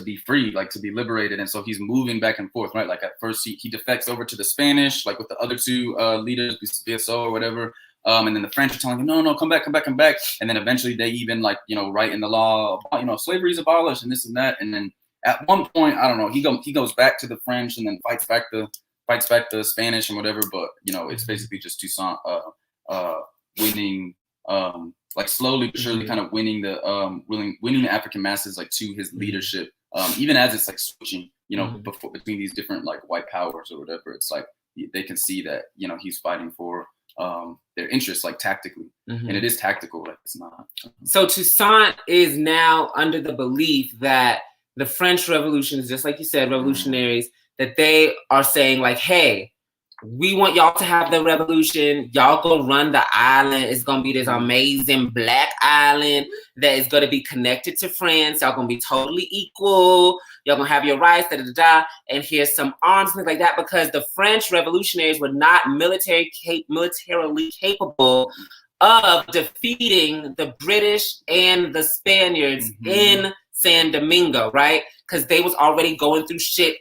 be free, like to be liberated. And so he's moving back and forth, right? Like at first he defects over to the Spanish, like with the other two leaders, BSO or whatever. And then the French are telling him, no, come back. And then eventually they even, like, you know, write in the law, you know, slavery is abolished and this and that. And then at one point, I don't know, he goes back to the French and then fights back the Spanish and whatever. But, you know, it's basically just Toussaint winning, like slowly but surely kind of winning the African masses, like, to his leadership. Even as it's like switching, you know, between these different like white powers or whatever, it's like they can see that, you know, he's fighting for their interests, like tactically, and it is tactical, like it's not. So Toussaint is now under the belief that the French Revolution is just like you said, revolutionaries, that they are saying like, hey, we want y'all to have the revolution. Y'all go run the island. It's gonna be this amazing black island that is gonna be connected to France. Y'all gonna be totally equal. Y'all gonna have your rights, and here's some arms, things like that, because the French revolutionaries were not militarily capable of defeating the British and the Spaniards in San Domingo, right? Because they was already going through shit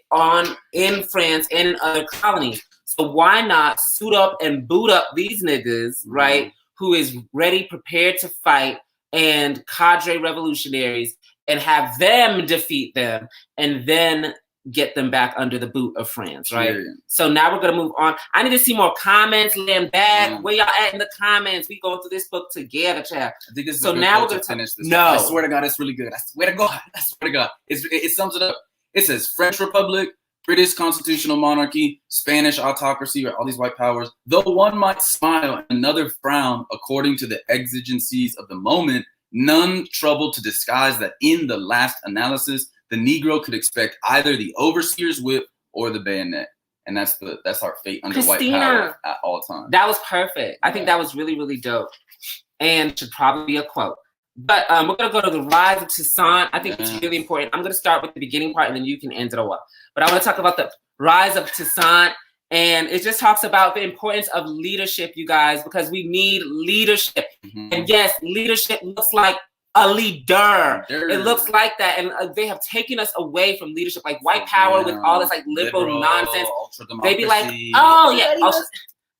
in France and in other colonies. So why not suit up and boot up these niggas, right? Who is ready, prepared to fight, and cadre revolutionaries, and have them defeat them, and then get them back under the boot of France, right? Yeah. So now we're gonna move on. I need to see more comments, land back. Where y'all at in the comments? We going through this book together, child. I think this is so now we're gonna finish this. No, I swear to God, it's really good. I swear to God, it sums it up. It says French Republic, British constitutional monarchy, Spanish autocracy, all these white powers. Though one might smile and another frown according to the exigencies of the moment, none troubled to disguise that in the last analysis, the Negro could expect either the overseer's whip or the bayonet. And that's our fate under white power at all times. That was perfect. I think that was really, really dope. And should probably be a quote. But we're going to go to the rise of Toussaint. I think it's really important. I'm going to start with the beginning part, and then you can end it all up. But I want to talk about the rise of Toussaint. And it just talks about the importance of leadership, you guys, because we need leadership. And yes, leadership looks like a leader. It looks like that. And they have taken us away from leadership, like white power with all this like liberal nonsense. They be like, oh, yeah.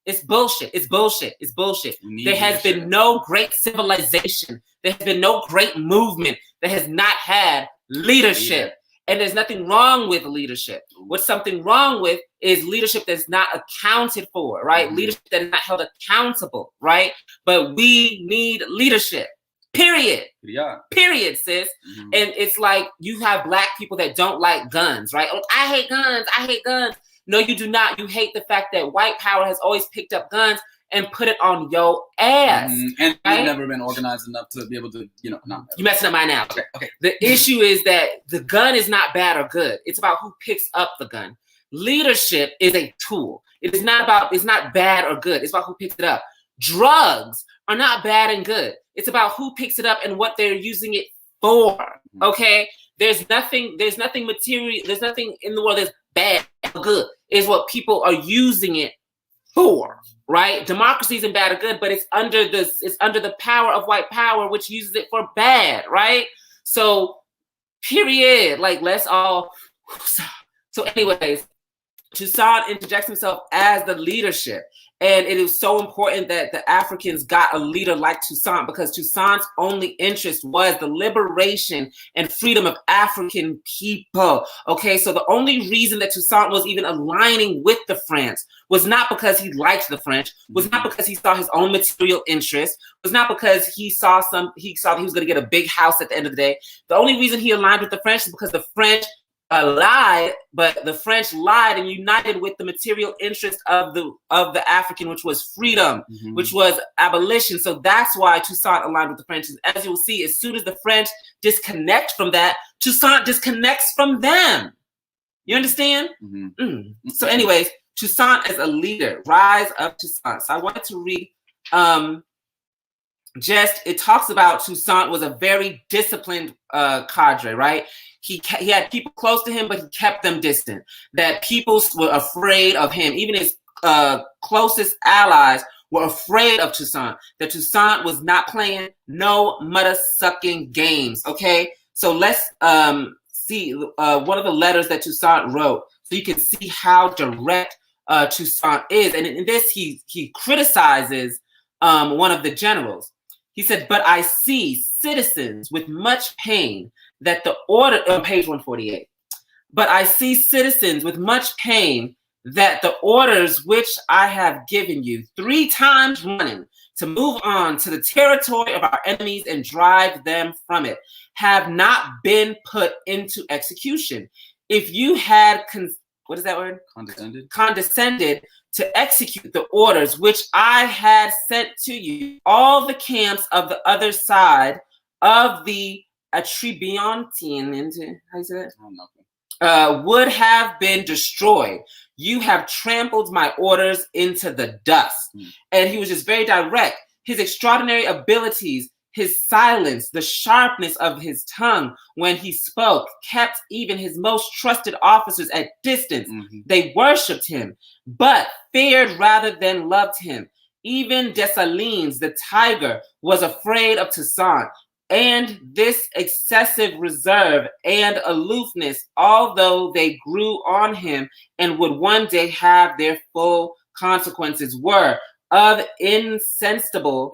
It's bullshit. It's bullshit. It's bullshit. There has been no great civilization. There has been no great movement that has not had leadership. And there's nothing wrong with leadership. What's something wrong with is leadership that's not accounted for, right? Leadership that is not held accountable, right? But we need leadership. Period. Yeah. Period, sis. And it's like you have black people that don't like guns, right? Like, I hate guns. I hate guns. No, you do not. You hate the fact that white power has always picked up guns and put it on your ass. And right? You've never been organized enough to be able to, you messing up my now. Okay. The issue is that the gun is not bad or good. It's about who picks up the gun. Leadership is a tool. It's not bad or good. It's about who picks it up. Drugs are not bad and good. It's about who picks it up and what they're using it for. Okay? There's nothing material, there's nothing in the world that's bad or good. It's what people are using it for, right? Democracy isn't bad or good, but it's under the power of white power, which uses it for bad, right? So, period. Like, let's all. So, anyways, Toussaint interjects himself as the leadership, And it is so important that the Africans got a leader like Toussaint, because Toussaint's only interest was the liberation and freedom of African people. Okay, so the only reason that Toussaint was even aligning with the French was not because he liked the French, was not because he saw his own material interest, was not because he saw that he was going to get a big house at the end of the day. The only reason he aligned with the French is because the French lied, but the French lied and united with the material interest of the African, which was freedom, which was abolition. So that's why Toussaint aligned with the French. As you will see, as soon as the French disconnect from that, Toussaint disconnects from them. You understand? So anyways, Toussaint as a leader, rise of Toussaint. So I wanted to read it talks about Toussaint was a very disciplined cadre, right? He had people close to him, but he kept them distant. That people were afraid of him. Even his closest allies were afraid of Toussaint. That Toussaint was not playing no mudder-sucking games, okay? So let's see one of the letters that Toussaint wrote, so you can see how direct Toussaint is. And in this, he criticizes one of the generals. He said, "But I see citizens with much pain that the order," on page 148, "but I see citizens with much pain that the orders which I have given you 3 times running to move on to the territory of our enemies and drive them from it have not been put into execution. If you had," what is that word? Condescended to execute the orders which I had sent to you, all the camps of the other side of the Atrebiontian, how you say that? Would have been destroyed. You have trampled my orders into the dust. And he was just very direct. His extraordinary abilities, his silence, the sharpness of his tongue when he spoke, kept even his most trusted officers at distance. They worshipped him, but feared rather than loved him. Even Dessalines, the tiger, was afraid of Toussaint. And this excessive reserve and aloofness, although they grew on him and would one day have their full consequences, were of inestimable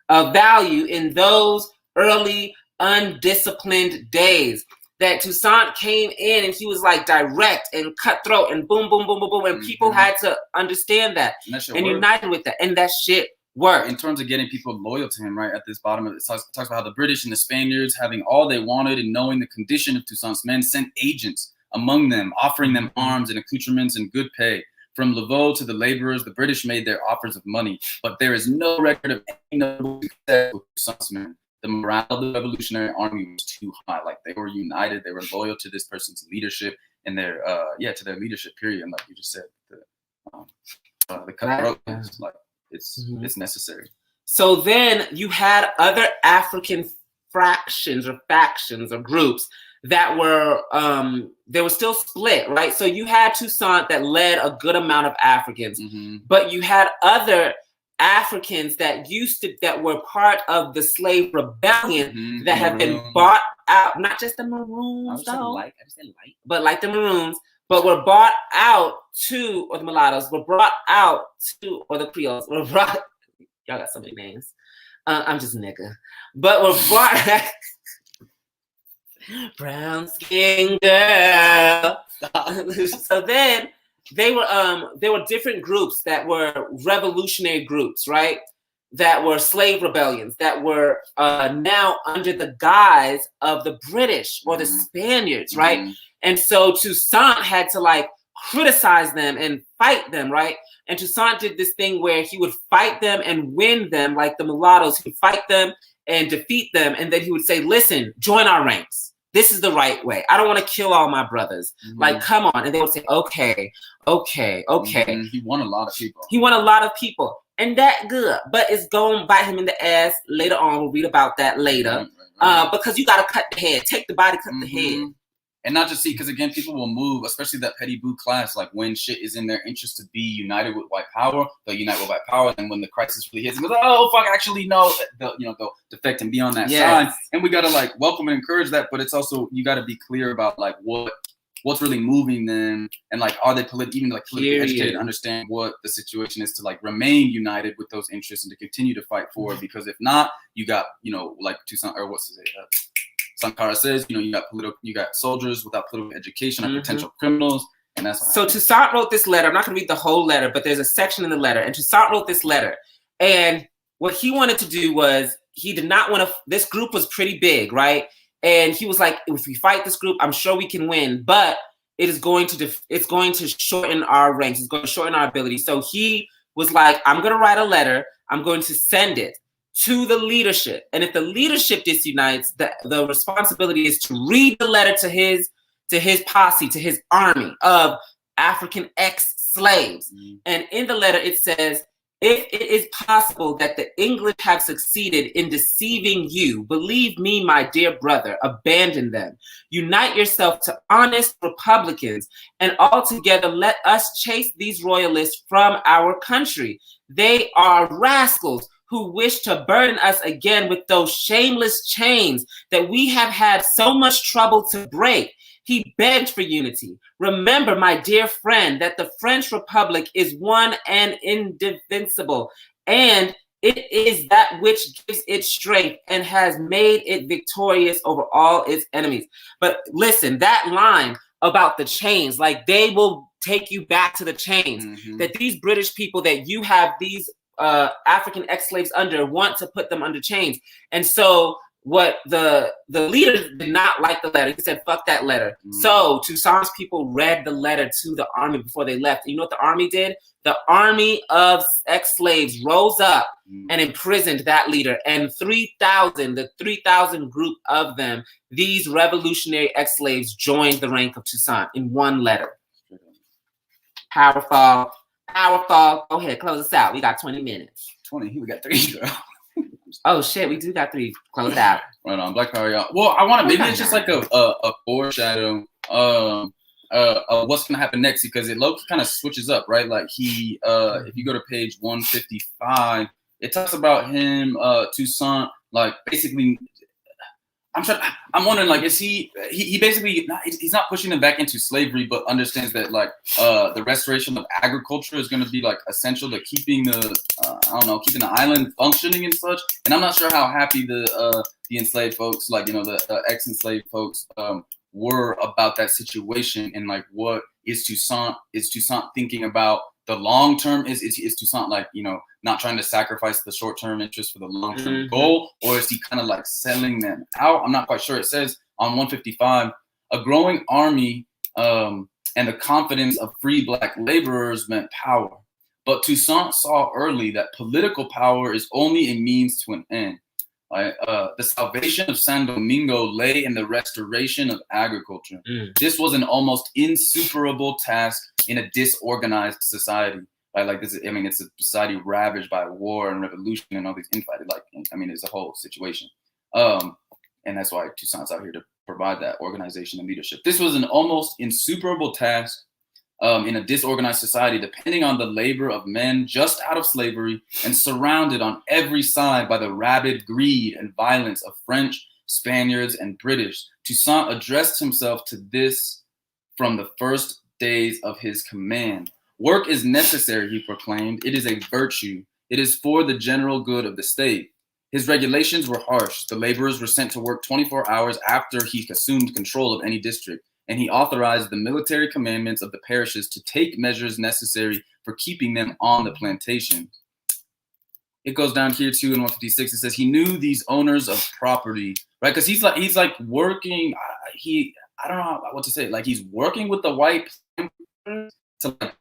value in those early undisciplined days. That Toussaint came in and he was like direct and cutthroat and boom, boom, boom, boom, boom. And people had to understand that and united with that. And that shit worked. In terms of getting people loyal to him, right? At this bottom of it, talks about how the British and the Spaniards, having all they wanted and knowing the condition of Toussaint's men, sent agents among them, offering them arms and accoutrements and good pay. From Laveau to the laborers, the British made their offers of money, but there is no record of any notable success with Toussaint's men. The morale of the Revolutionary Army was too high. Like, they were united, they were loyal to this person's leadership and their to their leadership period. And like you just said, the cutthroatness, like it's necessary. So then you had other African fractions or factions or groups that were they were still split, right? So you had Toussaint that led a good amount of Africans, but you had other Africans that were part of the slave rebellion that have been bought out, not just the Maroons, but like the Maroons, but were bought out to, or the mulattoes were brought out to, or the Creoles were brought. Y'all got so many names. I'm just a nigga, but were brought. Brown skin girl. So then there were different groups that were revolutionary groups, right? That were slave rebellions that were now under the guise of the British or the Spaniards, right? And so Toussaint had to like criticize them and fight them, right? And Toussaint did this thing where he would fight them and win them, like the mulattoes. He would fight them and defeat them, and then he would say, "Listen, join our ranks. This is the right way. I don't want to kill all my brothers. Like, come on." And they would say, okay. He won a lot of people. And that good. But it's going to bite him in the ass later on. We'll read about that later. Because you got to cut the head. Take the body, cut the head. And not just because, again, people will move, especially that petty boot class, like when shit is in their interest to be united with white power, they'll unite with white power. And when the crisis really hits, and goes, "Oh, fuck, actually, no," they'll defect and be on that side. And we got to like welcome and encourage that. But it's also, you got to be clear about like what what's really moving them, and like are they even like politically educated to understand what the situation is to like remain united with those interests and to continue to fight for it? Because if not, you got, you know, like Toussaint, or what's his name? Sankara says, you know, you got soldiers without political education are potential criminals. And that's what so Toussaint wrote this letter. I'm not going to read the whole letter, but there's a section in the letter. And Toussaint wrote this letter. And what he wanted to do was, he did not want to, this group was pretty big, right? And he was like, if we fight this group, I'm sure we can win, but it's going to shorten our ranks. It's going to shorten our ability. So he was like, I'm going to write a letter. I'm going to send it to the leadership. And if the leadership disunites, the responsibility is to read the letter to his posse, to his army of African ex-slaves. And in the letter, it says, if it is possible that the English have succeeded in deceiving you, believe me, my dear brother, abandon them. Unite yourself to honest Republicans, and altogether let us chase these royalists from our country. They are rascals who wish to burden us again with those shameless chains that we have had so much trouble to break. He begged for unity. Remember, my dear friend, that the French Republic is one and indivisible, and it is that which gives it strength and has made it victorious over all its enemies. But listen, that line about the chains, like they will take you back to the chains, that these British people that you have these African ex-slaves under want to put them under chains. And so what the leader did not like the letter. He said, fuck that letter. So Toussaint's people read the letter to the army before they left. You know what the army did? The army of ex-slaves rose up and imprisoned that leader. And the 3,000 group of them, these revolutionary ex-slaves, joined the rank of Toussaint in one letter. Powerful. Go ahead, close us out. We got 20 minutes. 20? We got 3, girl. Oh shit, we do got 3. Close it out. Right on. Black Power, y'all. Well, I want to, maybe it's just like a foreshadow of what's gonna happen next, because it low kind of switches up, right? Like he, if you go to page 155, it talks about him, Toussaint, like basically. I'm wondering, like, is he basically he's not pushing them back into slavery, but understands that like the restoration of agriculture is going to be like essential to keeping the keeping the island functioning and such. And I'm not sure how happy the enslaved folks, like, you know, the ex-enslaved folks were about that situation. And like, what is Toussaint thinking about the long term? Is Toussaint, like, you know, not trying to sacrifice the short term interest for the long term goal, or is he kind of like selling them out? I'm not quite sure. It says on 155, a growing army and the confidence of free black laborers meant power, but Toussaint saw early that political power is only a means to an end. The salvation of San Domingo lay in the restoration of agriculture. This was an almost insuperable task in a disorganized society. Right? Like this, I mean, it's a society ravaged by war and revolution and all these infighting. Like, I mean, it's a whole situation. And that's why Toussaint's out here to provide that organization and leadership. This was an almost insuperable task in a disorganized society, depending on the labor of men just out of slavery and surrounded on every side by the rabid greed and violence of French, Spaniards, and British. Toussaint addressed himself to this from the first days of his command. Work is necessary, he proclaimed. It is a virtue. It is for the general good of the state. His regulations were harsh. The laborers were sent to work 24 hours after he assumed control of any district, and he authorized the military commandments of the parishes to take measures necessary for keeping them on the plantation. It goes down here too in 156. It says he knew these owners of property, right? Because he's like working. I don't know what to say. Like, he's working with the white to like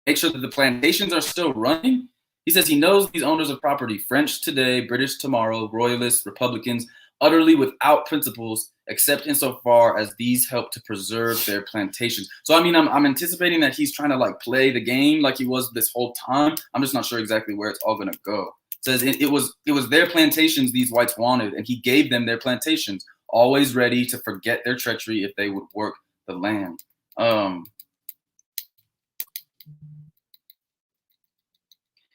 make sure that the plantations are still running. He says he knows these owners of property, French today, British tomorrow, royalists, Republicans, utterly without principles, except insofar as these help to preserve their plantations. So, I mean, I'm anticipating that he's trying to like play the game like he was this whole time. I'm just not sure exactly where it's all going to go. It says it was their plantations these whites wanted, and he gave them their plantations, always ready to forget their treachery if they would work the land.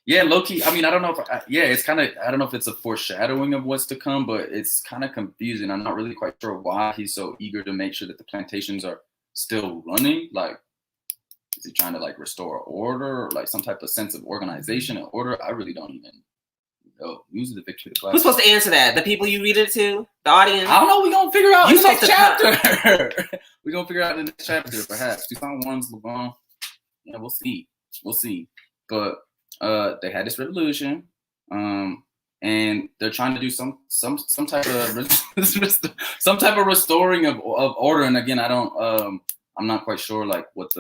Yeah, low-key, I mean, I don't know if, it's kind of, I don't know if it's a foreshadowing of what's to come, but it's kind of confusing. I'm not really quite sure why he's so eager to make sure that the plantations are still running? Like, is he trying to like restore order or like some type of sense of organization and order? I really don't even know. Usually the victory of the black. Who's supposed to answer that? The people you read it to? The audience? I don't know. We're going to figure out in the next chapter. We're going to figure out in the next chapter, perhaps. Toussaint one's LeBron. Yeah, we'll see. We'll see. But they had this revolution. And they're trying to do some type of some type of restoring of order. And again, I don't I'm not quite sure like what's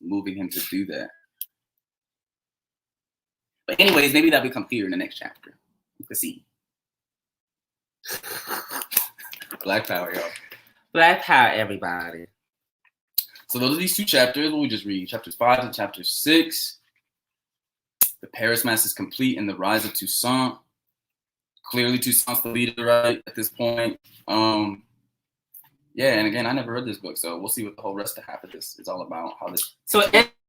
moving him to do that. But anyways, maybe that'll become clear in the next chapter. Let's see. Black power, y'all. Black power, everybody. So those are these two chapters. We'll just read chapters 5 and chapter 6. The Paris Mass is complete and the rise of Toussaint. Clearly, Toussaint's the leader, right, at this point. Yeah, and again, I never read this book, so we'll see what the whole rest of half of this is all about. How this. So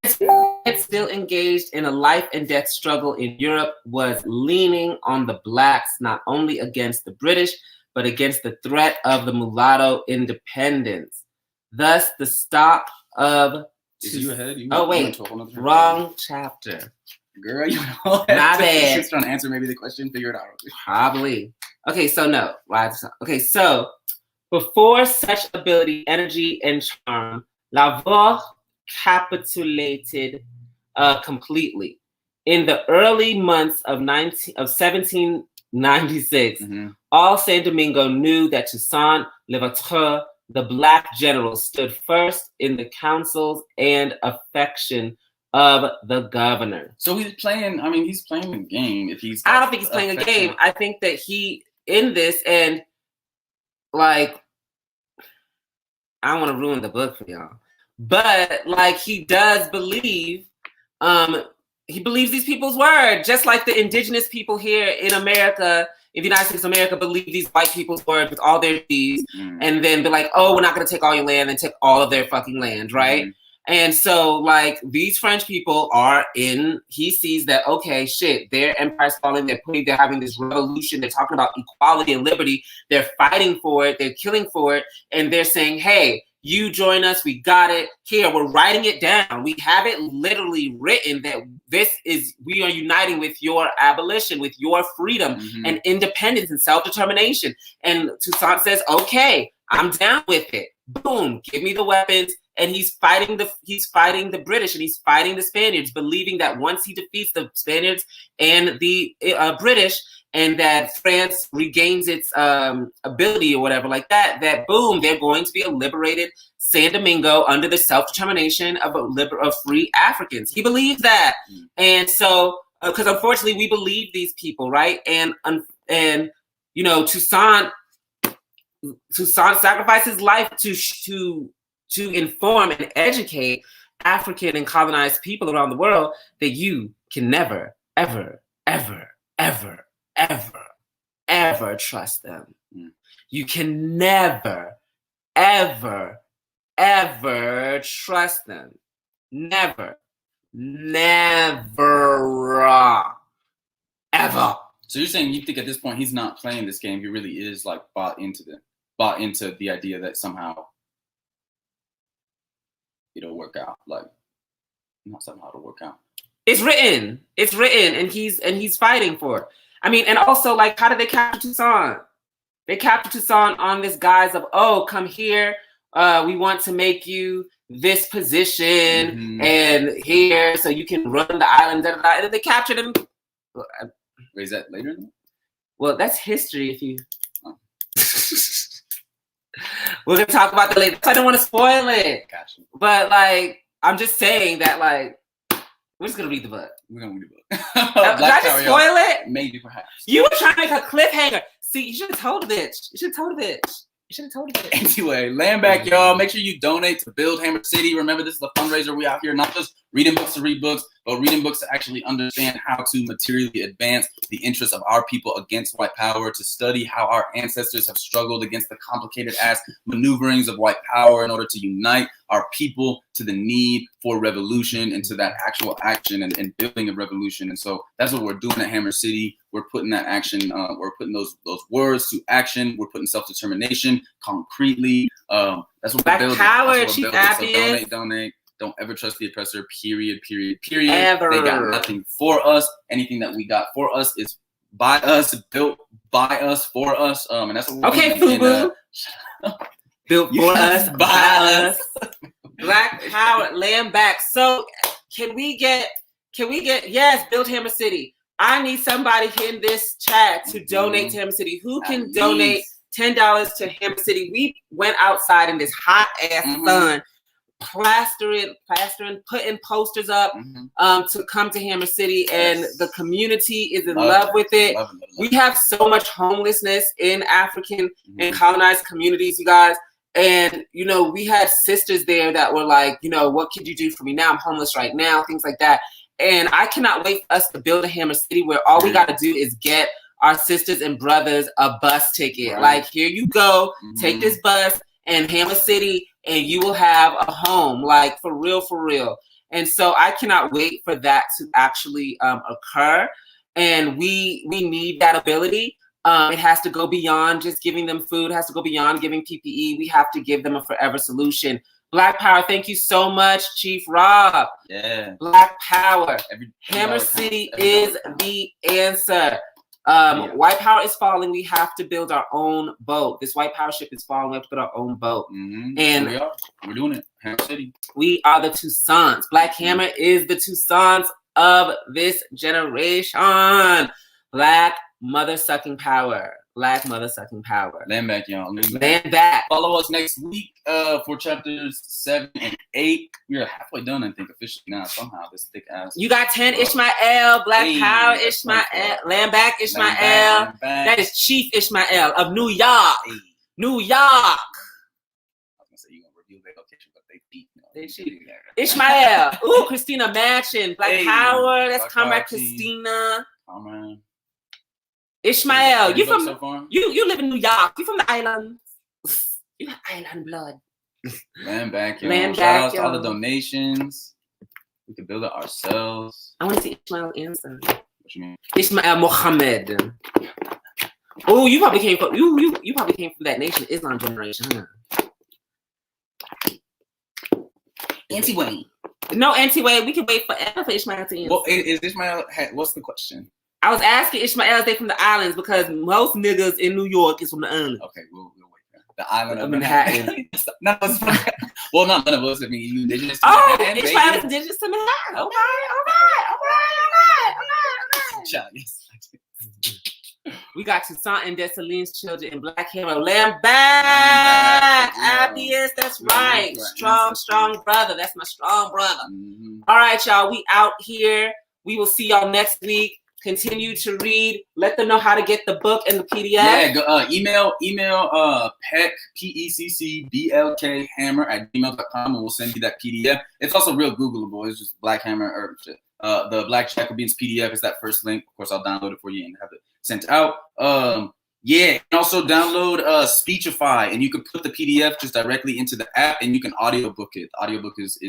it's still engaged in a life and death struggle in Europe, was leaning on the blacks, not only against the British, but against the threat of the mulatto independence. Thus, the stock of... Is you ahead? Wrong chapter. Girl, you know. My bad. Just trying to answer maybe the question, figure it out. Probably. Okay, so no. Okay, so before such ability, energy, and charm, Lavaur capitulated completely. In the early months of 1796, all Saint Domingo knew that Toussaint Louverture, the Black general, stood first in the counsels and affection of the governor. So he's playing a game. I don't think he's playing a game. I think that he, in this, and like, I don't want to ruin the book for y'all, but like, he does believe, he believes these people's word, just like the indigenous people here in America, in the United States of America, believe these white people's word with all their deeds, and then be like, oh, we're not going to take all your land and take all of their fucking land, right? And so, like, these French people are he sees that, okay, shit, their empire's falling, they're having this revolution, they're talking about equality and liberty, they're fighting for it, they're killing for it, and they're saying, hey, you join us, we got it, here, we're writing it down, we have it literally written that we are uniting with your abolition, with your freedom and independence and self-determination. And Toussaint says, okay, I'm down with it. Boom, give me the weapons. And he's fighting the British and he's fighting the Spaniards, believing that once he defeats the Spaniards and the British, and that France regains its ability or whatever like that, that boom, they're going to be a liberated San Domingo under the self-determination of free Africans. He believes that. And so, because unfortunately we believe these people, right? And you know, Toussaint sacrificed his life to inform and educate African and colonized people around the world that you can never, ever, ever, ever, ever, ever trust them. You can never, ever, ever trust them. Never, ever. So you're saying you think at this point he's not playing this game, he really is like bought into the idea that somehow it'll work out, like not somehow it'll work out. It's written, and he's fighting for it. I mean, and also, like, how did they capture Toussaint? They captured Toussaint on this guise of, oh, come here, we want to make you this position and here so you can run the island, and then they captured him. Wait, is that later? Well, that's history. If you, we're gonna talk about that later. I don't want to spoil it. Gotcha. But like, I'm just saying that, like, we're just gonna read the book. We're gonna read the book. Did I just spoil it? Maybe, perhaps. You were trying to make a cliffhanger. See, you should have told a bitch. Anyway, land back, y'all. Make sure you donate to Build Hammer City. Remember, this is a fundraiser. We out here not just reading books to read books, but reading books to actually understand how to materially advance the interests of our people against white power, to study how our ancestors have struggled against the complicated ass maneuverings of white power in order to unite our people to the need for revolution and to that actual action and building a revolution. And so that's what we're doing at Hammer City. We're putting that action, we're putting those words to action. We're putting self-determination concretely. That's what we're building. Power, Chief Appius. So donate. Don't ever trust the oppressor, period. Ever. They got nothing for us. Anything that we got for us is by us, built by us, for us. And that's what we're doing. Okay, FUBU. Built for us, by us. Black Power, land back. So can we get, yes, Build Hammer City. I need somebody in this chat to donate to Hammer City. Who can donate $10 to Hammer City? We went outside in this hot ass sun, plastering, putting posters up to come to Hammer City, and the community is in love with it. We have so much homelessness in African and colonized communities, you guys. And, you know, we had sisters there that were like, you know, what could you do for me now? I'm homeless right now, things like that. And I cannot wait for us to build a Hammer City where all we got to do is get our sisters and brothers a bus ticket. Like, here you go, take this bus and Hammer City, and you will have a home, like, for real. And so I cannot wait for that to actually occur. And we need that ability. It has to go beyond just giving them food. It has to go beyond giving PPE. We have to give them a forever solution. Black Power, thank you so much, Chief Rob. Yeah. Black Power. Hammer City is the answer. White power is falling. We have to build our own boat. This white power ship is falling. We have to build our own boat. And we're doing it. Hammer City. We are the Toussaints. Black Hammer is the Toussaints of this generation. Black mother sucking power. Black mother sucking power. Land back, y'all. Land back. Follow us next week for chapters 7 and 8. We're halfway done, I think, officially now. Somehow, this thick ass. You got 10 Ishmael. Black Power Ishmael. Land back Ishmael. Land back. That is Chief Ishmael of New York. New York. I was gonna say you're gonna reveal their location, but they beat me. Ishmael. Ooh, Christina Matching. Black Power. That's Comrade Christina. Comrade. Ishmael, you from you live in New York. You from the island. You got island blood. Land back, y'all. Land Shout back, out to all the donations. We can build it ourselves. I want to see Ishmael answer. What you mean? Ishmael Mohammed. Oh, you probably came from you probably came from that Nation Islam generation, huh? Anti-Wayne. No anti-Wayne. We can wait forever for Ishmael to answer. Well, is Ishmael? What's the question? I was asking Ishmael, they from the islands, because most niggas in New York is from the island. Okay, we'll wait. The island of Manhattan. None of us from well, not none of us. I mean, you indigenous to Manhattan. Ishmael is indigenous to Manhattan. All right. Child, yes. We got Toussaint and Dessalines children in Black Hammer. Land back. Appius, that's right. Strong brother. That's my strong brother. All right, y'all. We out here. We will see y'all next week. Continue to read. Let them know how to get the book and the PDF. Yeah, email PECK, PECCBLK hammer @gmail.com, and we'll send you that PDF. It's also real Googleable. It's just Black Hammer or the Black Jacobins PDF is that first link. Of course, I'll download it for you and have it sent out. Yeah, and also download Speechify, and you can put the PDF just directly into the app, and you can audiobook it. The audiobook is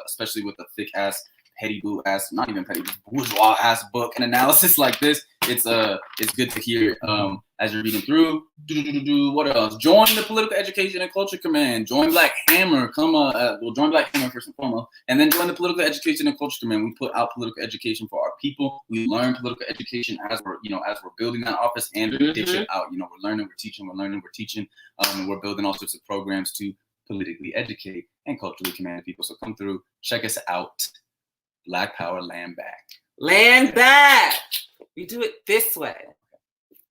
especially with a thick ass, petty blue ass, not even petty, just bourgeois ass book and analysis like this. It's good to hear as you're reading through. What else? Join the Political Education and Culture Command. Join Black Hammer. Join Black Hammer first and foremost, and then join the Political Education and Culture Command. We put out political education for our people. We learn political education as we're building that office, and we dish it out. We're learning, we're teaching, and we're building all sorts of programs to politically educate and culturally command people. So come through, check us out. Black Power, land back. Land back. We do it this way.